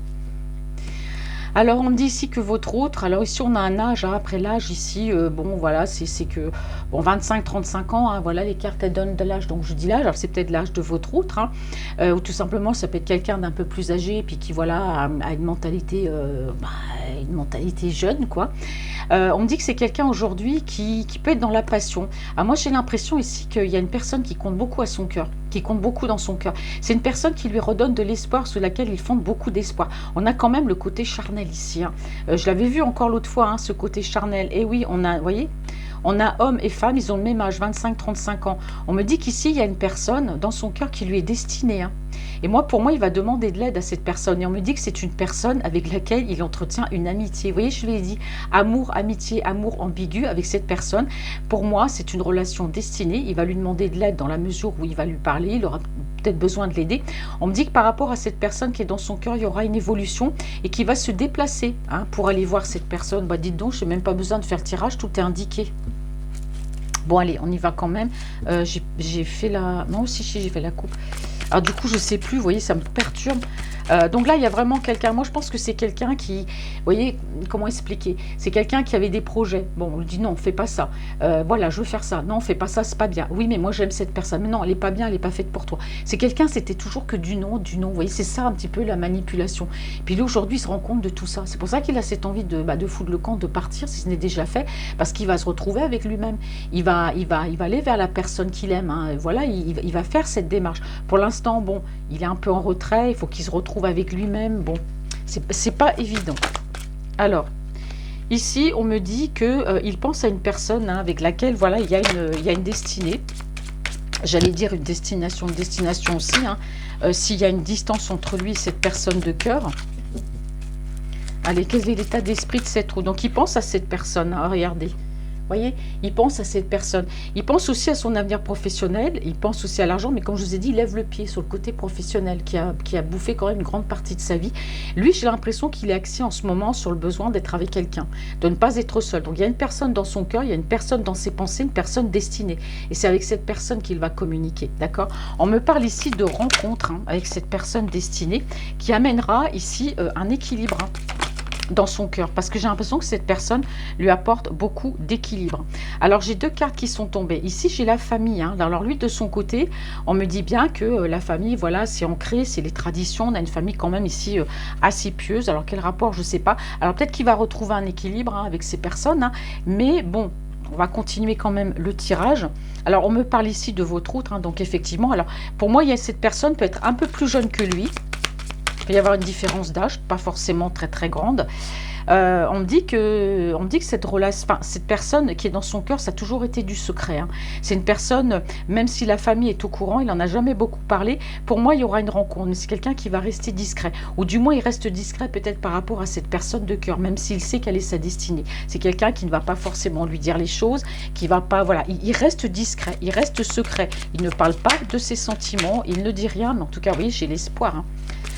Alors, on me dit ici que votre autre, alors ici, on a un âge, hein, après l'âge, ici, bon, voilà, c'est que, bon, 25-35 ans, hein, voilà, les cartes, elles donnent de l'âge, donc je dis l'âge, alors c'est peut-être l'âge de votre autre, hein, ou tout simplement, ça peut être quelqu'un d'un peu plus âgé, puis qui, voilà, a une mentalité jeune, quoi. On me dit que c'est quelqu'un aujourd'hui qui peut être dans la passion. Alors moi, j'ai l'impression ici qu'il y a une personne qui compte beaucoup à son cœur, qui compte beaucoup dans son cœur. C'est une personne qui lui redonne de l'espoir, sur laquelle il fonde beaucoup d'espoir. On a quand même le côté charnel ici. Hein. Je l'avais vu encore l'autre fois, hein, ce côté charnel. Et oui, on a, vous voyez, On a homme et femme, ils ont le même âge, 25-35 ans. On me dit qu'ici, il y a une personne dans son cœur qui lui est destinée. Hein. Et moi, pour moi, il va demander de l'aide à cette personne. Et on me dit que c'est une personne avec laquelle il entretient une amitié. Vous voyez, je l'ai dit, amour, amitié, amour ambigu avec cette personne. Pour moi, c'est une relation destinée. Il va lui demander de l'aide dans la mesure où il va lui parler. Il aura peut-être besoin de l'aider. On me dit que par rapport à cette personne qui est dans son cœur, il y aura une évolution et qui va se déplacer pour aller voir cette personne. Bah, dites donc, je n'ai même pas besoin de faire le tirage, tout est indiqué. Bon, allez, on y va quand même. J'ai fait la... Moi aussi, j'ai fait la coupe. Alors du coup, je sais plus, vous voyez, ça me perturbe. Donc là, il y a vraiment quelqu'un, moi je pense que c'est quelqu'un qui, vous voyez, comment expliquer? C'est quelqu'un qui avait des projets. Bon, on lui dit non, fais pas ça. Voilà, je veux faire ça. Non, fais pas ça, c'est pas bien. Oui, mais moi j'aime cette personne. Mais non, elle est pas bien, elle est pas faite pour toi. C'est quelqu'un, c'était toujours que du non, du non. Vous voyez, c'est ça un petit peu la manipulation. Puis lui, aujourd'hui, il se rend compte de tout ça. C'est pour ça qu'il a cette envie de foutre le camp, de partir, si ce n'est déjà fait, parce qu'il va se retrouver avec lui-même. Il va aller vers la personne qu'il aime. Hein. Voilà, il va faire cette démarche. Pour l'instant, bon, il est un peu en retrait, il faut qu'il se retrouve avec lui-même. Bon, c'est pas évident. Alors, ici, on me dit qu'il pense à une personne avec laquelle, voilà, il y a une destinée. J'allais dire une destination aussi. Hein. S'il y a une distance entre lui et cette personne de cœur. Allez, quel est l'état d'esprit de cette roue? Donc, il pense à cette personne. Hein, regardez. Vous voyez, il pense à cette personne. Il pense aussi à son avenir professionnel. Il pense aussi à l'argent. Mais comme je vous ai dit, il lève le pied sur le côté professionnel qui a bouffé quand même une grande partie de sa vie. Lui, j'ai l'impression qu'il est axé en ce moment sur le besoin d'être avec quelqu'un, de ne pas être seul. Donc, il y a une personne dans son cœur, il y a une personne dans ses pensées, une personne destinée. Et c'est avec cette personne qu'il va communiquer. D'accord? On me parle ici de rencontre avec cette personne destinée qui amènera ici un équilibre. Dans son cœur, parce que j'ai l'impression que cette personne lui apporte beaucoup d'équilibre. Alors j'ai deux cartes qui sont tombées. Ici j'ai la famille. Hein. Alors lui de son côté, on me dit bien que la famille, voilà, c'est ancré, c'est les traditions. On a une famille quand même ici assez pieuse. Alors quel rapport, je sais pas. Alors peut-être qu'il va retrouver un équilibre avec ces personnes, mais bon. On va continuer quand même le tirage. Alors, on me parle ici de votre autre. Hein, donc, effectivement, alors pour moi, cette personne peut être un peu plus jeune que lui. Il peut y avoir une différence d'âge, pas forcément très très grande. On me dit que cette relation, enfin, cette personne qui est dans son cœur, ça a toujours été du secret. Hein. C'est une personne, même si la famille est au courant, il n'en a jamais beaucoup parlé. Pour moi, il y aura une rencontre, mais c'est quelqu'un qui va rester discret. Ou du moins, il reste discret peut-être par rapport à cette personne de cœur, même s'il sait quelle est sa destinée. C'est quelqu'un qui ne va pas forcément lui dire les choses, qui va pas, voilà, il reste discret, il reste secret. Il ne parle pas de ses sentiments, il ne dit rien, mais en tout cas, oui, j'ai l'espoir. Hein.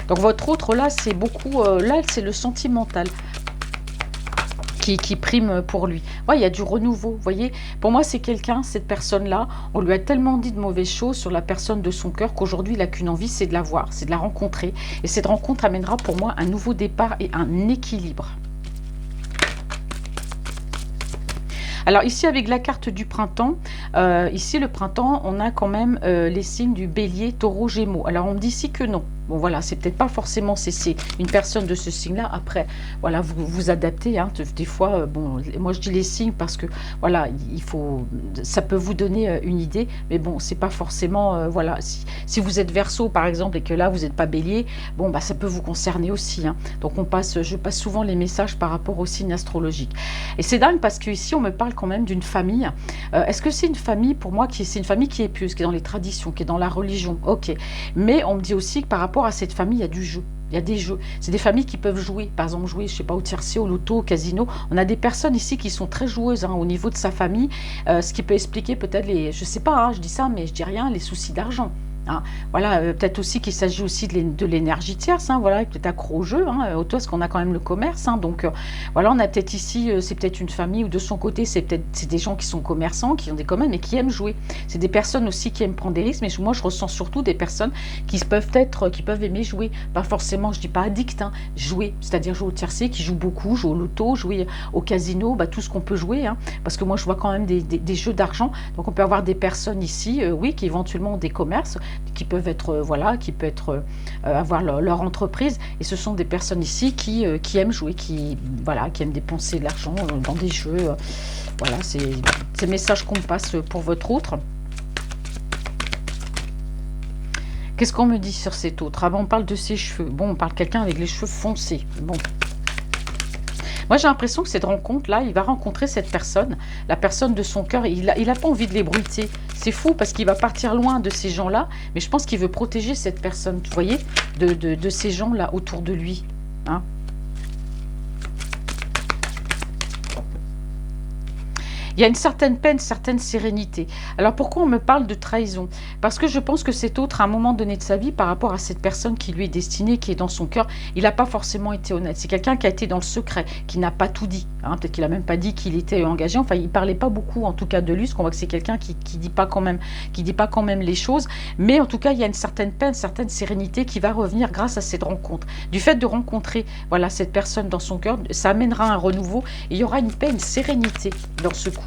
Donc votre autre, là, c'est beaucoup, là, c'est le sentimental qui prime pour lui. Ouais, il y a du renouveau, vous voyez. Pour moi, c'est quelqu'un, cette personne-là, on lui a tellement dit de mauvaises choses sur la personne de son cœur qu'aujourd'hui, il n'a qu'une envie, c'est de la voir, c'est de la rencontrer. Et cette rencontre amènera pour moi un nouveau départ et un équilibre. Alors ici, avec la carte du printemps, ici, le printemps, on a quand même les signes du bélier, taureau, gémeaux. Alors, on me dit ici que non. Bon, voilà, c'est peut-être pas forcément c'est une personne de ce signe-là. Après, voilà, vous vous adaptez. Hein, des fois, bon, moi je dis les signes parce que, voilà, ça peut vous donner une idée. Mais bon, c'est pas forcément, voilà, si vous êtes Verseau, par exemple, et que là, vous n'êtes pas bélier, bon, bah, ça peut vous concerner aussi. Hein. Donc, je passe souvent les messages par rapport aux signes astrologiques. Et c'est dingue parce qu'ici, on me parle quand même d'une famille. Est-ce que c'est une famille, pour moi, c'est une famille qui est pieuse, qui est dans les traditions, qui est dans la religion? Ok. Mais on me dit aussi que par rapport à cette famille, il y a du jeu. Il y a des jeux. C'est des familles qui peuvent jouer. Par exemple, jouer, je ne sais pas, au tiercé, au loto, au casino. On a des personnes ici qui sont très joueuses hein, au niveau de sa famille. Ce qui peut expliquer peut-être les... Je ne sais pas, hein, je dis ça, mais je dis rien, les soucis d'argent. Hein. Voilà, peut-être aussi qu'il s'agit aussi de l'énergie tierce, hein, voilà, peut-être accro au jeu, hein, parce qu'on a quand même le commerce, hein, donc voilà, on a peut-être ici, c'est peut-être une famille, ou de son côté, c'est des gens qui sont commerçants, qui ont des commerces, mais qui aiment jouer. C'est des personnes aussi qui aiment prendre des risques, mais moi je ressens surtout des personnes qui peuvent aimer jouer, pas forcément, je dis pas addict, hein, jouer, c'est-à-dire jouer au tiercé, qui jouent beaucoup, jouer au loto, jouer au casino, bah, tout ce qu'on peut jouer, hein, parce que moi je vois quand même des jeux d'argent, donc on peut avoir des personnes ici, oui, qui éventuellement ont des commerces, qui peuvent être, voilà, qui peut être, avoir leur entreprise. Et ce sont des personnes ici qui aiment jouer, voilà, qui aiment dépenser de l'argent dans des jeux. Voilà, c'est le message qu'on me passe pour votre autre. Qu'est-ce qu'on me dit sur cet autre? Ah bon, on parle de ses cheveux. Bon, on parle de quelqu'un avec les cheveux foncés. Bon. Moi, j'ai l'impression que cette rencontre-là, il va rencontrer cette personne, la personne de son cœur. Il a pas envie de l'ébruiter. C'est fou parce qu'il va partir loin de ces gens-là, mais je pense qu'il veut protéger cette personne, vous voyez, de ces gens-là autour de lui. Hein. Il y a une certaine paix, une certaine sérénité. Alors pourquoi on me parle de trahison? Parce que je pense que cet autre, à un moment donné de sa vie, par rapport à cette personne qui lui est destinée, qui est dans son cœur, il n'a pas forcément été honnête. C'est quelqu'un qui a été dans le secret, qui n'a pas tout dit. Hein. Peut-être qu'il n'a même pas dit qu'il était engagé. Enfin, il ne parlait pas beaucoup, en tout cas, de lui, parce qu'on voit que c'est quelqu'un qui dit pas quand même, les choses. Mais en tout cas, il y a une certaine paix, une certaine sérénité qui va revenir grâce à cette rencontre. Du fait de rencontrer, voilà, cette personne dans son cœur, ça amènera un renouveau. Et il y aura une paix, une sérénité dans ce couple.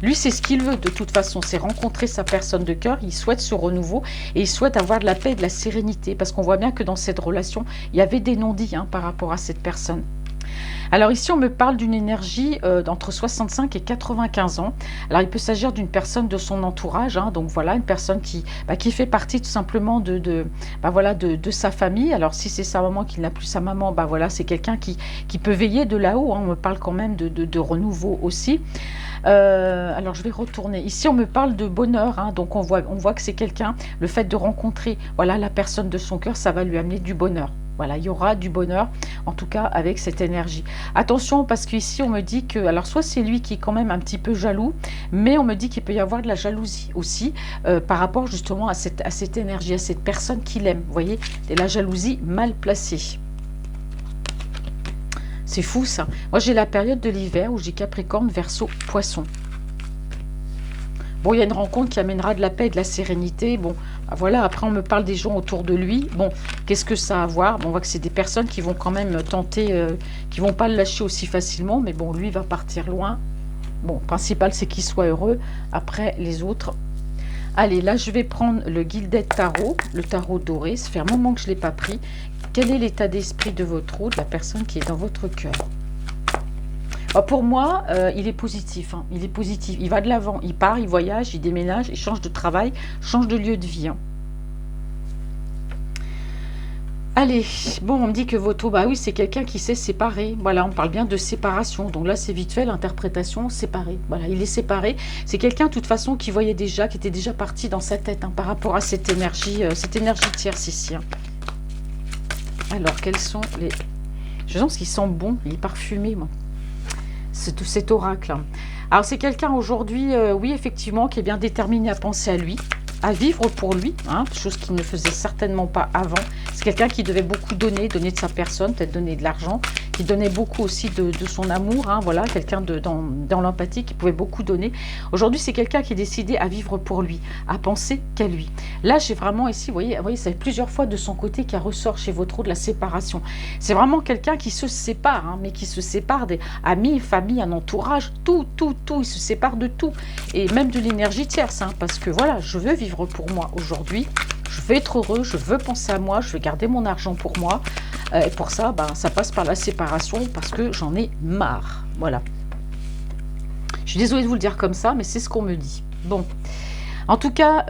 Lui, c'est ce qu'il veut de toute façon, c'est rencontrer sa personne de cœur, il souhaite ce renouveau et il souhaite avoir de la paix et de la sérénité parce qu'on voit bien que dans cette relation, il y avait des non-dits par rapport à cette personne. Alors ici, on me parle d'une énergie d'entre 65 et 95 ans. Alors, il peut s'agir d'une personne de son entourage, donc voilà, une personne qui fait partie tout simplement de sa famille. Alors, si c'est sa maman qui n'a plus sa maman, voilà, c'est quelqu'un qui peut veiller de là-haut. On me parle quand même de renouveau aussi. Alors, je vais retourner. Ici, on me parle de bonheur, donc on voit que c'est quelqu'un, le fait de rencontrer la personne de son cœur, ça va lui amener du bonheur. Voilà, il y aura du bonheur, en tout cas avec cette énergie. Attention, parce qu'ici, on me dit que... Alors, soit c'est lui qui est quand même un petit peu jaloux, mais on me dit qu'il peut y avoir de la jalousie aussi, par rapport justement à cette énergie, à cette personne qu'il aime. Vous voyez, et la jalousie mal placée. C'est fou, ça. Moi, j'ai la période de l'hiver où j'ai Capricorne, Verseau, Poisson. Bon, il y a une rencontre qui amènera de la paix et de la sérénité. Bon, voilà, après on me parle des gens autour de lui. Bon, qu'est-ce que ça a à voir? Bon, on voit que c'est des personnes qui vont quand même tenter, qui vont pas le lâcher aussi facilement. Mais bon, lui va partir loin. Bon, le principal, c'est qu'il soit heureux. Après, les autres... Allez, là, je vais prendre le Gilded Tarot, le tarot doré. Ça fait un moment que je ne l'ai pas pris. Quel est l'état d'esprit de votre autre, la personne qui est dans votre cœur? Pour moi, il est positif. Il est positif. Il va de l'avant. Il part, il voyage, il déménage, il change de travail, change de lieu de vie. Allez, bon, on me dit que votre... Bah oui, c'est quelqu'un qui s'est séparé. Voilà, on parle bien de séparation. Donc là, c'est vite fait, l'interprétation, séparé. Voilà, il est séparé. C'est quelqu'un, de toute façon, qui voyait déjà, qui était déjà parti dans sa tête par rapport à cette énergie tierce ici. Alors, quels sont les... Je pense qu'il sent bon, il est parfumé, moi. Cet oracle. Alors, c'est quelqu'un aujourd'hui, oui, effectivement, qui est bien déterminé à penser à lui, à vivre pour lui, chose qu'il ne faisait certainement pas avant. C'est quelqu'un qui devait beaucoup donner de sa personne, peut-être donner de l'argent, qui donnait beaucoup aussi de son amour, voilà, quelqu'un dans l'empathie qui pouvait beaucoup donner. Aujourd'hui, c'est quelqu'un qui est décidé à vivre pour lui, à penser qu'à lui. Là, j'ai vraiment ici, vous voyez, ça fait plusieurs fois de son côté qu'il ressort chez votre de la séparation. C'est vraiment quelqu'un qui se sépare, mais qui se sépare des amis, famille, un entourage, tout, il se sépare de tout, et même de l'énergie tierce, parce que voilà, je veux vivre pour moi aujourd'hui. Je veux être heureux, je veux penser à moi, je veux garder mon argent pour moi. Et pour ça, ça passe par la séparation parce que j'en ai marre. Voilà. Je suis désolée de vous le dire comme ça, mais c'est ce qu'on me dit. Bon. En tout cas,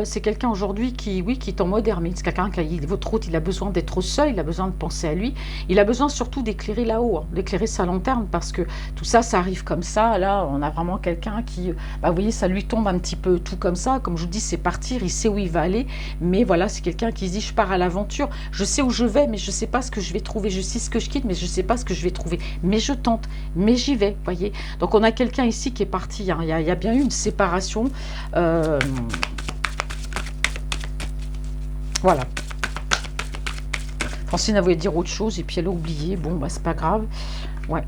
c'est quelqu'un aujourd'hui qui est en mode ermite. C'est quelqu'un qui, votre autre, il a besoin d'être seul, il a besoin de penser à lui. Il a besoin surtout d'éclairer là-haut, d'éclairer sa lanterne, parce que tout ça, ça arrive comme ça. Là, on a vraiment quelqu'un qui, vous voyez, ça lui tombe un petit peu tout comme ça. Comme je vous dis, c'est partir, il sait où il va aller. Mais voilà, c'est quelqu'un qui se dit, je pars à l'aventure. Je sais où je vais, mais je ne sais pas ce que je vais trouver. Je sais ce que je quitte, mais je ne sais pas ce que je vais trouver. Mais je tente, mais j'y vais, vous voyez. Donc, on a quelqu'un ici qui est parti. Il y a bien eu une séparation. Voilà. Francine, elle voulait dire autre chose et puis elle a oublié. Bon, c'est pas grave. Ouais.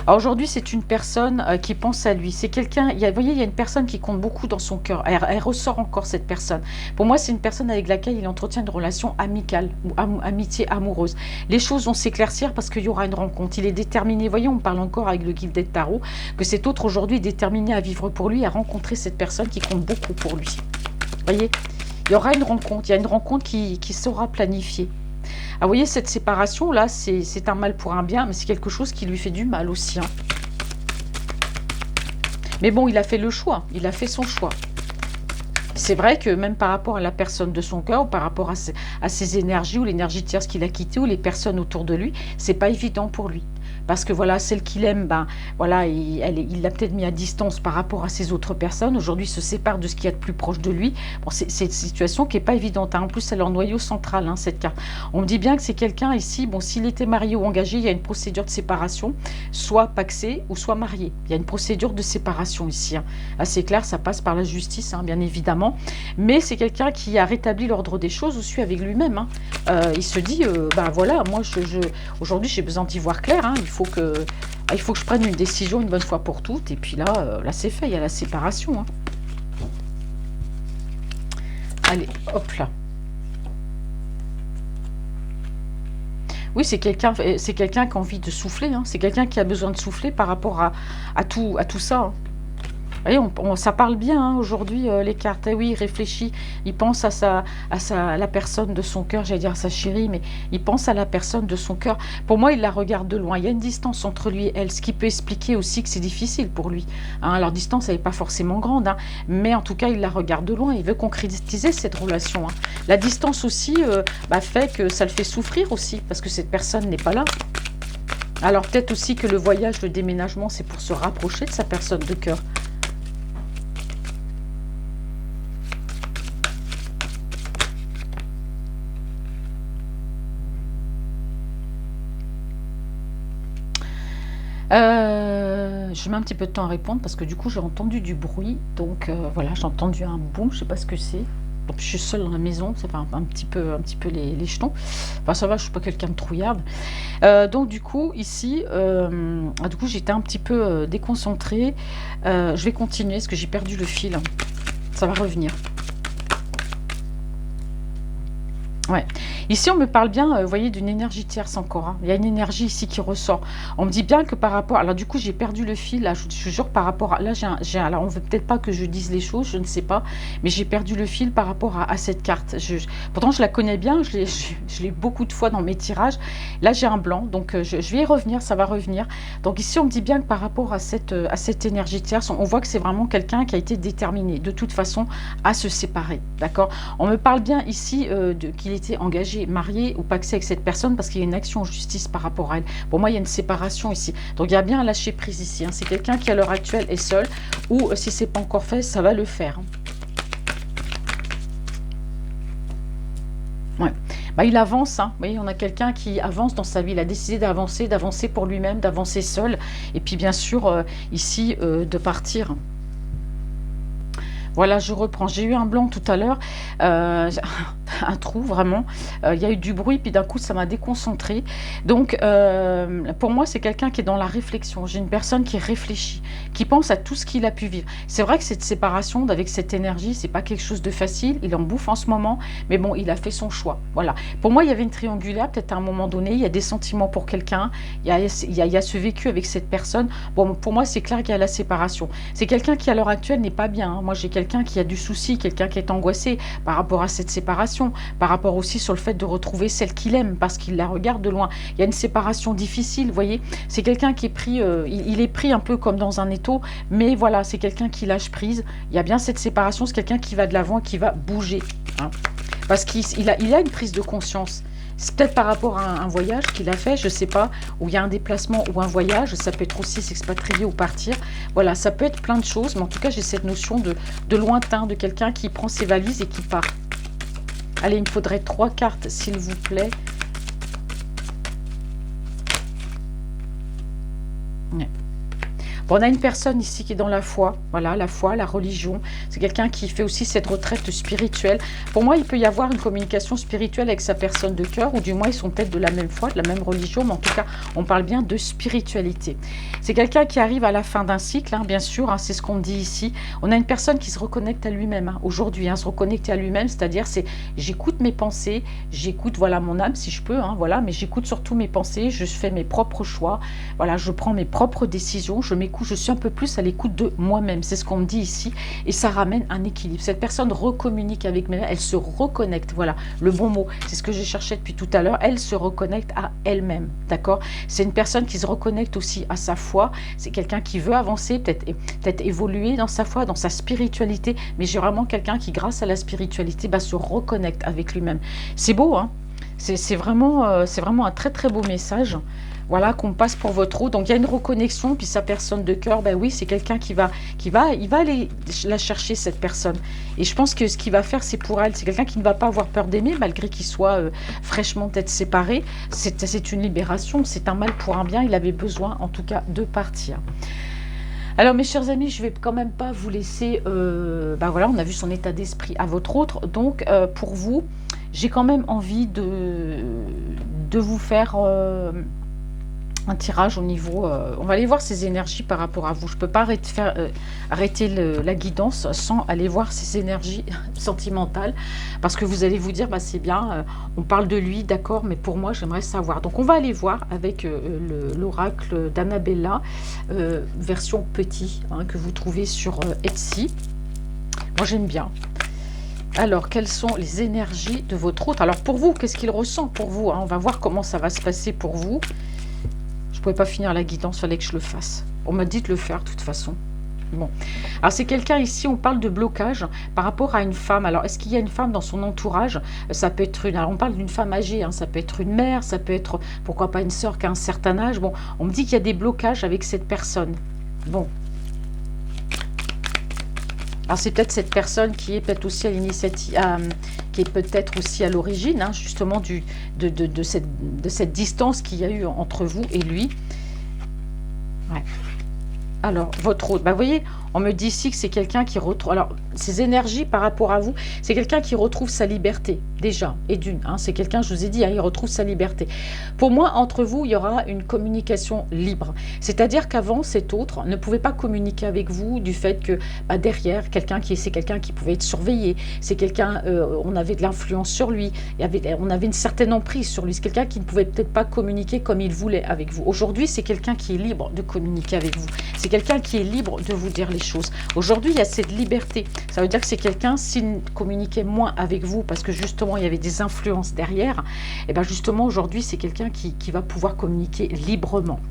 Alors aujourd'hui, c'est une personne qui pense à lui. C'est quelqu'un, vous voyez, il y a une personne qui compte beaucoup dans son cœur. Elle ressort encore, cette personne. Pour moi, c'est une personne avec laquelle il entretient une relation amicale ou amitié amoureuse. Les choses vont s'éclaircir parce qu'il y aura une rencontre. Il est déterminé. Vous voyez, on parle encore avec le Gilded Tarot, que cet autre aujourd'hui est déterminé à vivre pour lui, à rencontrer cette personne qui compte beaucoup pour lui. Vous voyez, il y aura une rencontre. Il y a une rencontre qui sera planifiée. Ah, vous voyez, cette séparation-là, c'est un mal pour un bien, mais c'est quelque chose qui lui fait du mal aussi. Mais bon, il a fait le choix, il a fait son choix. C'est vrai que même par rapport à la personne de son cœur, ou par rapport à ses énergies, ou l'énergie tierce qu'il a quittée, ou les personnes autour de lui, c'est pas évident pour lui. Parce que voilà, celle qu'il aime, ben voilà, il l'a peut-être mis à distance par rapport à ses autres personnes. Aujourd'hui, il se sépare de ce qu'il y a de plus proche de lui. Bon, c'est une situation qui n'est pas évidente, hein. En plus, elle est en noyau central, hein, cette carte. On me dit bien que c'est quelqu'un ici, bon, s'il était marié ou engagé, il y a une procédure de séparation, soit pacsé ou soit marié. Il y a une procédure de séparation ici, hein. Assez clair, ça passe par la justice, hein, bien évidemment. Mais c'est quelqu'un qui a rétabli l'ordre des choses aussi avec lui-même, hein. Il se dit, ben voilà, moi, aujourd'hui, j'ai besoin d'y voir clair, hein. Il faut que je prenne une décision une bonne fois pour toutes. Et puis là, là c'est fait, il y a la séparation, hein. Allez, hop là. Oui, c'est quelqu'un qui a envie de souffler, hein. C'est quelqu'un qui a besoin de souffler par rapport à tout ça, hein. Vous voyez, ça parle bien, hein, aujourd'hui, les cartes. Eh oui, il réfléchit, il pense à la personne de son cœur, j'allais dire à sa chérie, mais il pense à la personne de son cœur. Pour moi, il la regarde de loin. Il y a une distance entre lui et elle, ce qui peut expliquer aussi que c'est difficile pour lui, hein. Leur distance, elle n'est pas forcément grande, hein, mais en tout cas, il la regarde de loin. Il veut concrétiser cette relation, hein. La distance aussi fait que ça le fait souffrir aussi, parce que cette personne n'est pas là. Alors peut-être aussi que le voyage, le déménagement, c'est pour se rapprocher de sa personne de cœur. Je mets un petit peu de temps à répondre parce que du coup j'ai entendu du bruit, donc voilà, j'ai entendu un boom, je sais pas ce que c'est. Donc, je suis seule dans la maison, ça fait un petit peu les jetons. Enfin ça va, je suis pas quelqu'un de trouillarde. Donc du coup ici, du coup j'étais un petit peu déconcentrée. Je vais continuer parce que j'ai perdu le fil. Ça va revenir. Ouais. Ici, on me parle bien, vous voyez, d'une énergie tierce encore, hein. Il y a une énergie ici qui ressort. On me dit bien que par rapport... Alors, du coup, j'ai perdu le fil. Là, je te jure, par rapport à... Là, alors, on ne veut peut-être pas que je dise les choses, je ne sais pas. Mais j'ai perdu le fil par rapport à cette carte. Pourtant, je la connais bien. Je l'ai beaucoup de fois dans mes tirages. Là, j'ai un blanc. Donc, je vais y revenir. Ça va revenir. Donc, ici, on me dit bien que par rapport à cette énergie tierce, on voit que c'est vraiment quelqu'un qui a été déterminé, de toute façon, à se séparer. D'accord? On me parle bien ici qu'il était engagé, marié ou pacsé avec cette personne parce qu'il y a une action en justice par rapport à elle. Pour moi, il y a une séparation ici. Donc, il y a bien un lâcher prise ici, hein. C'est quelqu'un qui, à l'heure actuelle, est seul ou si ce n'est pas encore fait, ça va le faire, hein. Ouais. Bah, il avance, hein. Vous voyez, on a quelqu'un qui avance dans sa vie. Il a décidé d'avancer pour lui-même, d'avancer seul. Et puis, bien sûr, ici, de partir. Voilà, je reprends. J'ai eu un blanc tout à l'heure, un trou vraiment. Il y a eu du bruit, puis d'un coup, ça m'a déconcentré. Donc, pour moi, c'est quelqu'un qui est dans la réflexion. J'ai une personne qui réfléchit, qui pense à tout ce qu'il a pu vivre. C'est vrai que cette séparation avec cette énergie, c'est pas quelque chose de facile. Il en bouffe en ce moment, mais bon, il a fait son choix. Voilà. Pour moi, il y avait une triangulaire, peut-être à un moment donné, il y a des sentiments pour quelqu'un, il y a ce vécu avec cette personne. Bon, pour moi, c'est clair qu'il y a la séparation. C'est quelqu'un qui, à l'heure actuelle, n'est pas bien, hein. Moi, j'ai quelqu'un qui a du souci, quelqu'un qui est angoissé par rapport à cette séparation, par rapport aussi sur le fait de retrouver celle qu'il aime, parce qu'il la regarde de loin. Il y a une séparation difficile, vous voyez. C'est quelqu'un qui est pris, il est pris un peu comme dans un étau, mais voilà, c'est quelqu'un qui lâche prise. Il y a bien cette séparation, c'est quelqu'un qui va de l'avant, qui va bouger, hein, parce qu'il a une prise de conscience. C'est peut-être par rapport à un voyage qu'il a fait, je ne sais pas, où il y a un déplacement ou un voyage, ça peut être aussi s'expatrier ou partir. Voilà, ça peut être plein de choses, mais en tout cas, j'ai cette notion de lointain, de quelqu'un qui prend ses valises et qui part. Allez, il me faudrait 3 cartes, s'il vous plaît. Ouais. Bon, on a une personne ici qui est dans la foi, voilà, la foi, la religion. C'est quelqu'un qui fait aussi cette retraite spirituelle. Pour moi, il peut y avoir une communication spirituelle avec sa personne de cœur, ou du moins, ils sont peut-être de la même foi, de la même religion, mais en tout cas, on parle bien de spiritualité. C'est quelqu'un qui arrive à la fin d'un cycle, hein, bien sûr, hein, c'est ce qu'on dit ici. On a une personne qui se reconnecte à lui-même, hein, aujourd'hui, hein, se reconnecter à lui-même, c'est-à-dire, c'est j'écoute mes pensées, j'écoute, voilà, mon âme, si je peux, hein, voilà, mais j'écoute surtout mes pensées, je fais mes propres choix, voilà, je prends mes propres décisions, je m'écoute coup, je suis un peu plus à l'écoute de moi-même. C'est ce qu'on me dit ici. Et ça ramène un équilibre. Cette personne recommunique avec moi, elle se reconnecte. Voilà, le bon mot. C'est ce que j'ai cherché depuis tout à l'heure. Elle se reconnecte à elle-même. D'accord? C'est une personne qui se reconnecte aussi à sa foi. C'est quelqu'un qui veut avancer, peut-être évoluer dans sa foi, dans sa spiritualité. Mais j'ai vraiment quelqu'un qui, grâce à la spiritualité, se reconnecte avec lui-même. C'est beau, hein? C'est vraiment un très très beau message. Voilà, qu'on passe pour votre route. Donc il y a une reconnexion, puis sa personne de cœur, ben oui, c'est quelqu'un il va aller la chercher, cette personne. Et je pense que ce qu'il va faire, c'est pour elle. C'est quelqu'un qui ne va pas avoir peur d'aimer, malgré qu'il soit fraîchement peut-être séparé. C'est une libération, c'est un mal pour un bien. Il avait besoin, en tout cas, de partir. Alors mes chers amis, je ne vais quand même pas vous laisser, voilà, on a vu son état d'esprit à votre autre, donc pour vous, j'ai quand même envie de vous faire un tirage au niveau, on va aller voir ses énergies par rapport à vous. Je ne peux pas arrêter la guidance sans aller voir ses énergies sentimentales, parce que vous allez vous dire, c'est bien, on parle de lui, d'accord, mais pour moi, j'aimerais savoir. Donc, on va aller voir avec l'oracle d'Annabella, version petit, que vous trouvez sur Etsy. Moi, j'aime bien. Alors, quelles sont les énergies de votre autre? Alors, pour vous, qu'est-ce qu'il ressent pour vous, On va voir comment ça va se passer pour vous. Je ne pouvais pas finir la guidance, il fallait que je le fasse. On m'a dit de le faire, de toute façon. Bon. Alors, c'est quelqu'un ici, on parle de blocage par rapport à une femme. Alors, est-ce qu'il y a une femme dans son entourage? Ça peut être alors, on parle d'une femme âgée, ça peut être une mère, ça peut être, pourquoi pas, une sœur qui a un certain âge. Bon, on me dit qu'il y a des blocages avec cette personne. Bon. Alors, c'est peut-être cette personne qui est peut-être aussi à l'initiative, qui est peut-être aussi à l'origine, justement, de cette distance qu'il y a eu entre vous et lui. Ouais. Alors, votre autre, vous voyez, on me dit ici que c'est quelqu'un qui retrouve, alors, ses énergies par rapport à vous, c'est quelqu'un qui retrouve sa liberté, déjà, et d'une, c'est quelqu'un, je vous ai dit, il retrouve sa liberté. Pour moi, entre vous, il y aura une communication libre, c'est-à-dire qu'avant, cet autre ne pouvait pas communiquer avec vous du fait que, derrière, c'est quelqu'un qui pouvait être surveillé, c'est quelqu'un, on avait de l'influence sur lui, on avait une certaine emprise sur lui, c'est quelqu'un qui ne pouvait peut-être pas communiquer comme il voulait avec vous. Aujourd'hui, c'est quelqu'un qui est libre de communiquer avec vous, c'est quelqu'un qui est libre de vous dire les choses. Aujourd'hui, il y a cette liberté. Ça veut dire que c'est quelqu'un, s'il communiquait moins avec vous, parce que justement, il y avait des influences derrière, et bien justement, aujourd'hui, c'est quelqu'un qui va pouvoir communiquer librement.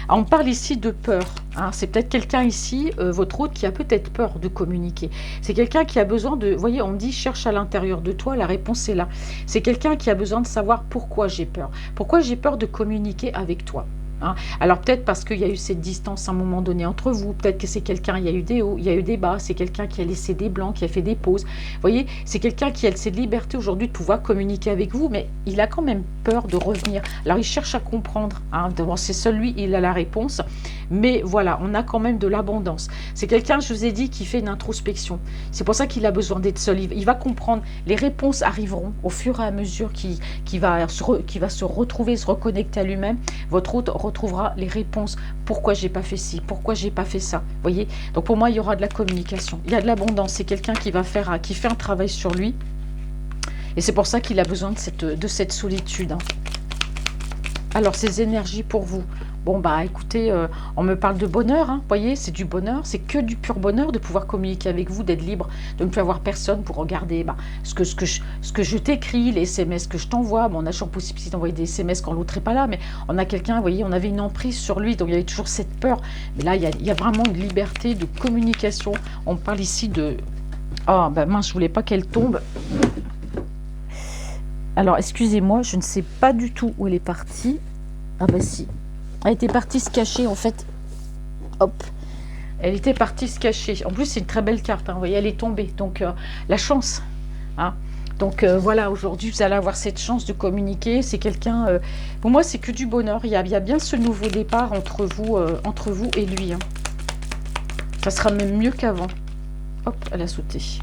Alors, on parle ici de peur. C'est peut-être quelqu'un ici, votre autre, qui a peut-être peur de communiquer. C'est quelqu'un qui a besoin de... Vous voyez, on me dit, cherche à l'intérieur de toi, la réponse est là. C'est quelqu'un qui a besoin de savoir pourquoi j'ai peur. Pourquoi j'ai peur de communiquer avec toi. Alors peut-être parce qu'il y a eu cette distance à un moment donné entre vous, peut-être que c'est quelqu'un, il y a eu des hauts, il y a eu des bas, c'est quelqu'un qui a laissé des blancs, qui a fait des pauses. Vous voyez, c'est quelqu'un qui a cette liberté aujourd'hui de pouvoir communiquer avec vous, mais il a quand même peur de revenir. Alors il cherche à comprendre, c'est seul lui, il a la réponse, mais voilà, on a quand même de l'abondance. C'est quelqu'un, je vous ai dit, qui fait une introspection. C'est pour ça qu'il a besoin d'être seul. Il va comprendre, les réponses arriveront au fur et à mesure qu'il va se retrouver, se reconnecter à lui-même. Votre autre retrouvera les réponses. Pourquoi j'ai pas fait ci? Pourquoi j'ai pas fait ça? Vous voyez? Donc pour moi, il y aura de la communication. Il y a de l'abondance. C'est quelqu'un qui fait un travail sur lui. Et c'est pour ça qu'il a besoin de cette solitude. Alors, ces énergies pour vous. Bon, écoutez, on me parle de bonheur, vous voyez, c'est du bonheur, c'est que du pur bonheur de pouvoir communiquer avec vous, d'être libre, de ne plus avoir personne pour regarder ce que je t'écris, les SMS que je t'envoie. Bon, on a toujours possibilité d'envoyer des SMS quand l'autre n'est pas là, mais on a quelqu'un, vous voyez, on avait une emprise sur lui, donc il y avait toujours cette peur. Mais là, il y a vraiment une liberté de communication. On parle ici de... Oh, mince, je voulais pas qu'elle tombe. Alors, excusez-moi, je ne sais pas du tout où elle est partie. Ah si. Elle était partie se cacher, en fait. Hop. Elle était partie se cacher. En plus, c'est une très belle carte. Vous voyez, elle est tombée. Donc, la chance. Donc, voilà, aujourd'hui, vous allez avoir cette chance de communiquer. C'est quelqu'un... pour moi, c'est que du bonheur. Il y a bien ce nouveau départ entre vous et lui. Ça sera même mieux qu'avant. Hop, elle a sauté.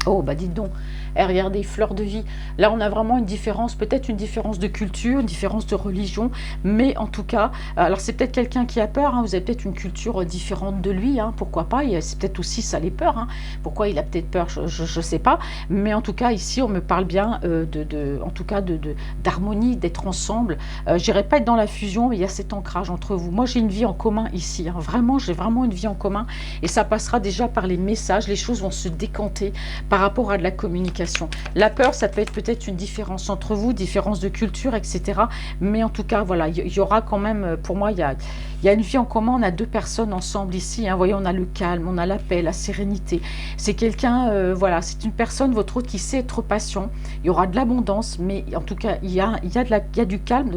Oh, dites donc. Eh, regardez, fleur de vie. Là, on a vraiment une différence, peut-être une différence de culture, une différence de religion, mais en tout cas, alors c'est peut-être quelqu'un qui a peur, hein, vous avez peut-être une culture différente de lui, hein, pourquoi pas, c'est peut-être aussi ça les peurs, hein. Pourquoi il a peut-être peur, je ne sais pas, mais en tout cas, ici, on me parle bien en tout cas, d'harmonie, d'être ensemble. Je n'irai pas être dans la fusion, mais il y a cet ancrage entre vous. Moi, j'ai une vie en commun ici, hein, vraiment, j'ai vraiment une vie en commun, et ça passera déjà par les messages, les choses vont se décanter par rapport à de la communication. La peur, ça peut être peut-être une différence entre vous, différence de culture, etc. Mais en tout cas, voilà, il y aura quand même, pour moi, il y a une vie en commun, on a deux personnes ensemble ici, hein. Vous voyez, on a le calme, on a la paix, la sérénité. C'est quelqu'un, voilà, c'est une personne, votre autre, qui sait être patient. Il y aura de l'abondance, mais en tout cas, il y a du calme,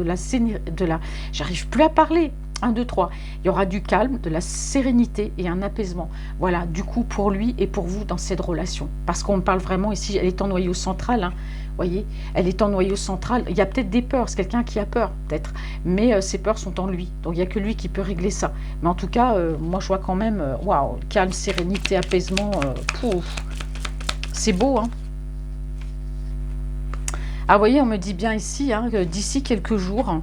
j'arrive plus à parler. 1, 2, 3. Il y aura du calme, de la sérénité et un apaisement. Voilà, du coup, pour lui et pour vous dans cette relation. Parce qu'on parle vraiment ici, elle est en noyau central, hein. Voyez, elle est en noyau central. Il y a peut-être des peurs, c'est quelqu'un qui a peur, peut-être. Mais ces peurs sont en lui. Donc, il n'y a que lui qui peut régler ça. Mais en tout cas, moi, je vois quand même, waouh, calme, sérénité, apaisement. Pouf, c'est beau, hein. Ah, vous voyez, on me dit bien ici, hein, d'ici quelques jours...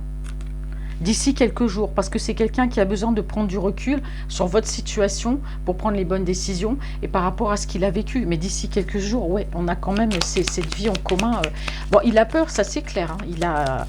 D'ici quelques jours, parce que c'est quelqu'un qui a besoin de prendre du recul sur votre situation pour prendre les bonnes décisions et par rapport à ce qu'il a vécu. Mais d'ici quelques jours, ouais, on a quand même cette vie en commun. Bon, il a peur, ça c'est clair, hein, il a...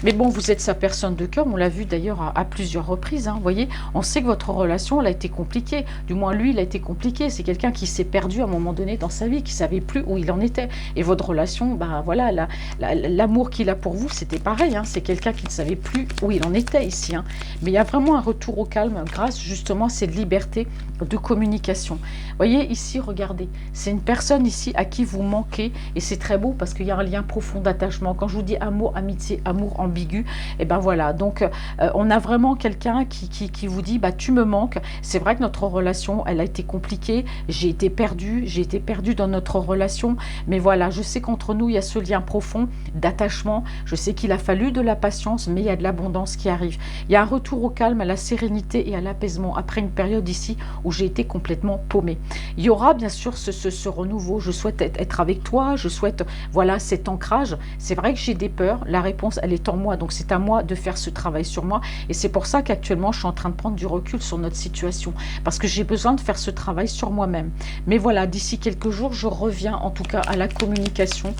Mais bon, vous êtes sa personne de cœur, on l'a vu d'ailleurs à plusieurs reprises, hein, vous voyez, on sait que votre relation, elle a été compliquée, du moins lui, il a été compliqué, c'est quelqu'un qui s'est perdu à un moment donné dans sa vie, qui ne savait plus où il en était, et votre relation, ben voilà, l'amour qu'il a pour vous, c'était pareil, hein, c'est quelqu'un qui ne savait plus où il en était ici, hein. Mais il y a vraiment un retour au calme grâce justement à cette liberté de communication. Vous voyez, ici, regardez, c'est une personne ici à qui vous manquez, et c'est très beau parce qu'il y a un lien profond d'attachement. Quand je vous dis amour, amitié, amour ambigu, et ben voilà, donc on a vraiment quelqu'un qui vous dit, bah tu me manques. C'est vrai que notre relation, elle a été compliquée, j'ai été perdue dans notre relation, mais voilà, je sais qu'entre nous, il y a ce lien profond d'attachement, je sais qu'il a fallu de la patience, mais il y a de l'abondance qui arrive. Il y a un retour au calme, à la sérénité et à l'apaisement, après une période ici où j'ai été complètement paumée. Il y aura bien sûr ce renouveau, je souhaite être avec toi, je souhaite, voilà, cet ancrage. C'est vrai que j'ai des peurs, la réponse, elle est en moi, donc c'est à moi de faire ce travail sur moi, et c'est pour ça qu'actuellement, je suis en train de prendre du recul sur notre situation, parce que j'ai besoin de faire ce travail sur moi-même. Mais voilà, d'ici quelques jours, je reviens en tout cas à la communication.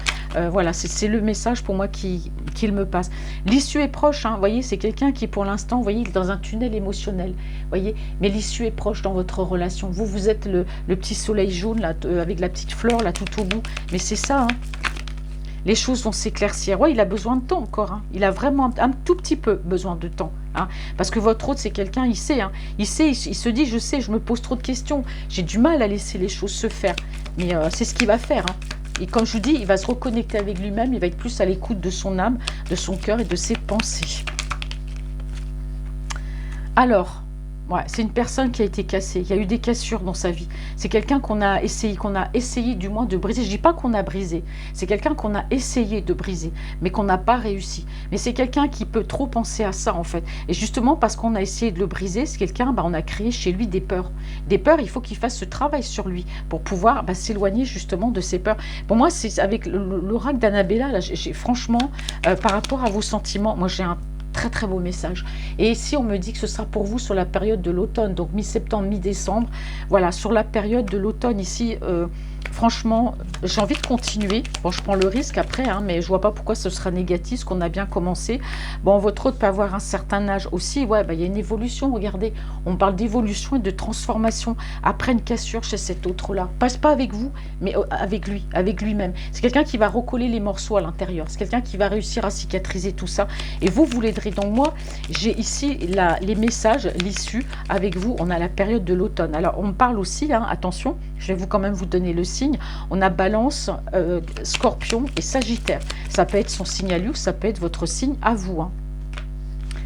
Voilà, c'est le message pour moi qu'il me passe. L'issue est proche, hein, vous voyez, c'est quelqu'un qui pour l'instant, vous voyez, il est dans un tunnel émotionnel, vous voyez, mais l'issue est proche dans votre relation. Vous êtes le petit soleil jaune, là, avec la petite fleur, là, tout au bout, mais c'est ça, hein. Les choses vont s'éclaircir. Ouais, il a besoin de temps encore, hein. Il a vraiment un tout petit peu besoin de temps, hein. Parce que votre autre, c'est quelqu'un, il sait, hein. Il sait, il se dit, je sais, je me pose trop de questions. J'ai du mal à laisser les choses se faire. Mais c'est ce qu'il va faire, hein. Et comme je vous dis, il va se reconnecter avec lui-même. Il va être plus à l'écoute de son âme, de son cœur et de ses pensées. Alors... ouais, c'est une personne qui a été cassée. Il y a eu des cassures dans sa vie. C'est quelqu'un qu'on a essayé du moins de briser. Je ne dis pas qu'on a brisé. C'est quelqu'un qu'on a essayé de briser, mais qu'on n'a pas réussi. Mais c'est quelqu'un qui peut trop penser à ça, en fait. Et justement, parce qu'on a essayé de le briser, c'est quelqu'un, on a créé chez lui des peurs. Des peurs, il faut qu'il fasse ce travail sur lui pour pouvoir s'éloigner justement de ces peurs. Pour moi, c'est avec l'oracle d'Annabella, là, franchement, par rapport à vos sentiments, moi, j'ai un très très beau message. Et ici on me dit que ce sera pour vous sur la période de l'automne, donc mi-septembre, mi-décembre. Voilà, sur la période de l'automne ici, franchement, j'ai envie de continuer. Bon, je prends le risque après, hein, mais je vois pas pourquoi ce sera négatif, ce qu'on a bien commencé. Bon, votre autre peut avoir un certain âge aussi. Ouais, il y a une évolution, regardez. On parle d'évolution et de transformation après une cassure chez cet autre-là. Passe pas avec vous, mais avec lui, avec lui-même. C'est quelqu'un qui va recoller les morceaux à l'intérieur. C'est quelqu'un qui va réussir à cicatriser tout ça. Et vous l'aiderez. Donc moi, j'ai ici les messages, l'issue avec vous. On a la période de l'automne. Alors, on parle aussi, hein, attention, je vais quand même vous donner le signe. On a Balance, Scorpion et Sagittaire. Ça peut être son signe à lui ou ça peut être votre signe à vous, hein.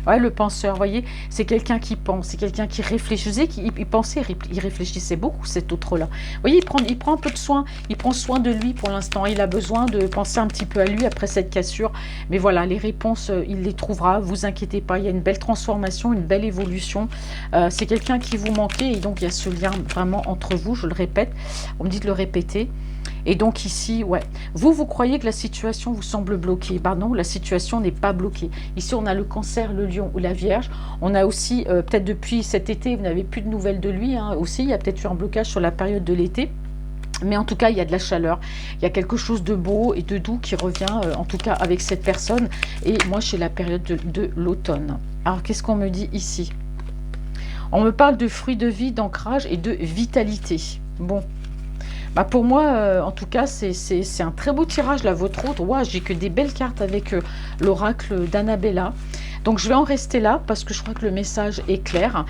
Ouais, le penseur, vous voyez, c'est quelqu'un qui pense, c'est quelqu'un qui réfléchissait, il pensait, il réfléchissait beaucoup, cet autre-là. Vous voyez, il prend un peu de soin, il prend soin de lui pour l'instant. Il a besoin de penser un petit peu à lui après cette cassure. Mais voilà, les réponses, il les trouvera, vous inquiétez pas, il y a une belle transformation, une belle évolution. C'est quelqu'un qui vous manquait et donc il y a ce lien vraiment entre vous, je le répète, on me dit de le répéter. Et donc ici, ouais, vous croyez que la situation vous semble bloquée. Ben non, la situation n'est pas bloquée. Ici, on a le Cancer, le Lion ou la Vierge. On a aussi, peut-être depuis cet été, vous n'avez plus de nouvelles de lui. Hein, aussi, il y a peut-être eu un blocage sur la période de l'été. Mais en tout cas, il y a de la chaleur, il y a quelque chose de beau et de doux qui revient, en tout cas avec cette personne. Et moi, chez la période de l'automne. Alors, qu'est-ce qu'on me dit ici? On me parle de fruits de vie, d'ancrage et de vitalité. Bon, bah pour moi, en tout cas, c'est un très beau tirage, là, votre autre. Ouais, j'ai que des belles cartes avec l'oracle d'Annabella. Donc, je vais en rester là parce que je crois que le message est clair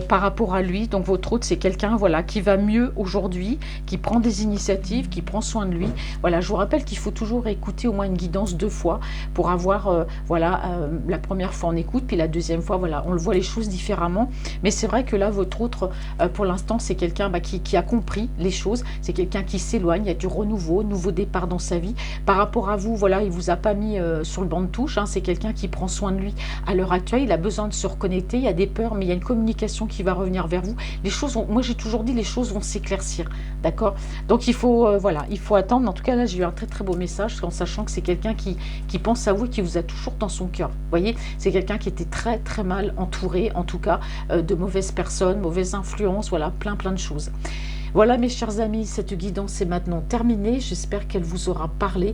par rapport à lui. Donc, votre autre, c'est quelqu'un voilà, qui va mieux aujourd'hui, qui prend des initiatives, qui prend soin de lui. Voilà, je vous rappelle qu'il faut toujours écouter au moins une guidance 2 fois pour avoir, la première fois on écoute, puis la deuxième fois, voilà, on le voit les choses différemment. Mais c'est vrai que là, votre autre, pour l'instant, c'est quelqu'un qui a compris les choses. C'est quelqu'un qui s'éloigne, il y a du renouveau, nouveau départ dans sa vie. Par rapport à vous, voilà, il vous a pas mis sur le banc de touche. Hein, c'est quelqu'un qui prend soin de lui à l'heure actuelle. Il a besoin de se reconnecter. Il y a des peurs, mais il y a une communication qui va revenir vers vous. Les choses vont, moi, j'ai toujours dit, les choses vont s'éclaircir. D'accord? Donc, il faut, voilà, il faut attendre. En tout cas, là, j'ai eu un très, très beau message en sachant que c'est quelqu'un qui pense à vous et qui vous a toujours dans son cœur. Vous voyez? C'est quelqu'un qui était très, très mal entouré, en tout cas, de mauvaises personnes, mauvaises influences, voilà, plein, plein de choses. Voilà mes chers amis, cette guidance est maintenant terminée. J'espère qu'elle vous aura parlé.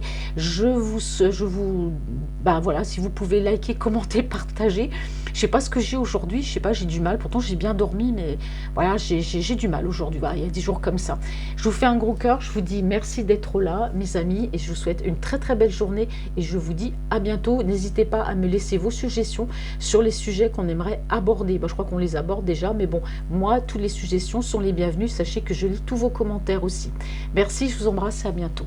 Ben voilà, si vous pouvez liker, commenter, partager. Je sais pas ce que j'ai aujourd'hui, je sais pas, j'ai du mal. Pourtant j'ai bien dormi, mais voilà, j'ai du mal aujourd'hui. Voilà, il y a des jours comme ça. Je vous fais un gros cœur, je vous dis merci d'être là, mes amis, et je vous souhaite une très très belle journée. Et je vous dis à bientôt. N'hésitez pas à me laisser vos suggestions sur les sujets qu'on aimerait aborder. Ben, je crois qu'on les aborde déjà, mais bon, moi, toutes les suggestions sont les bienvenues. Sachez que je lis tous vos commentaires aussi. Merci, je vous embrasse et à bientôt.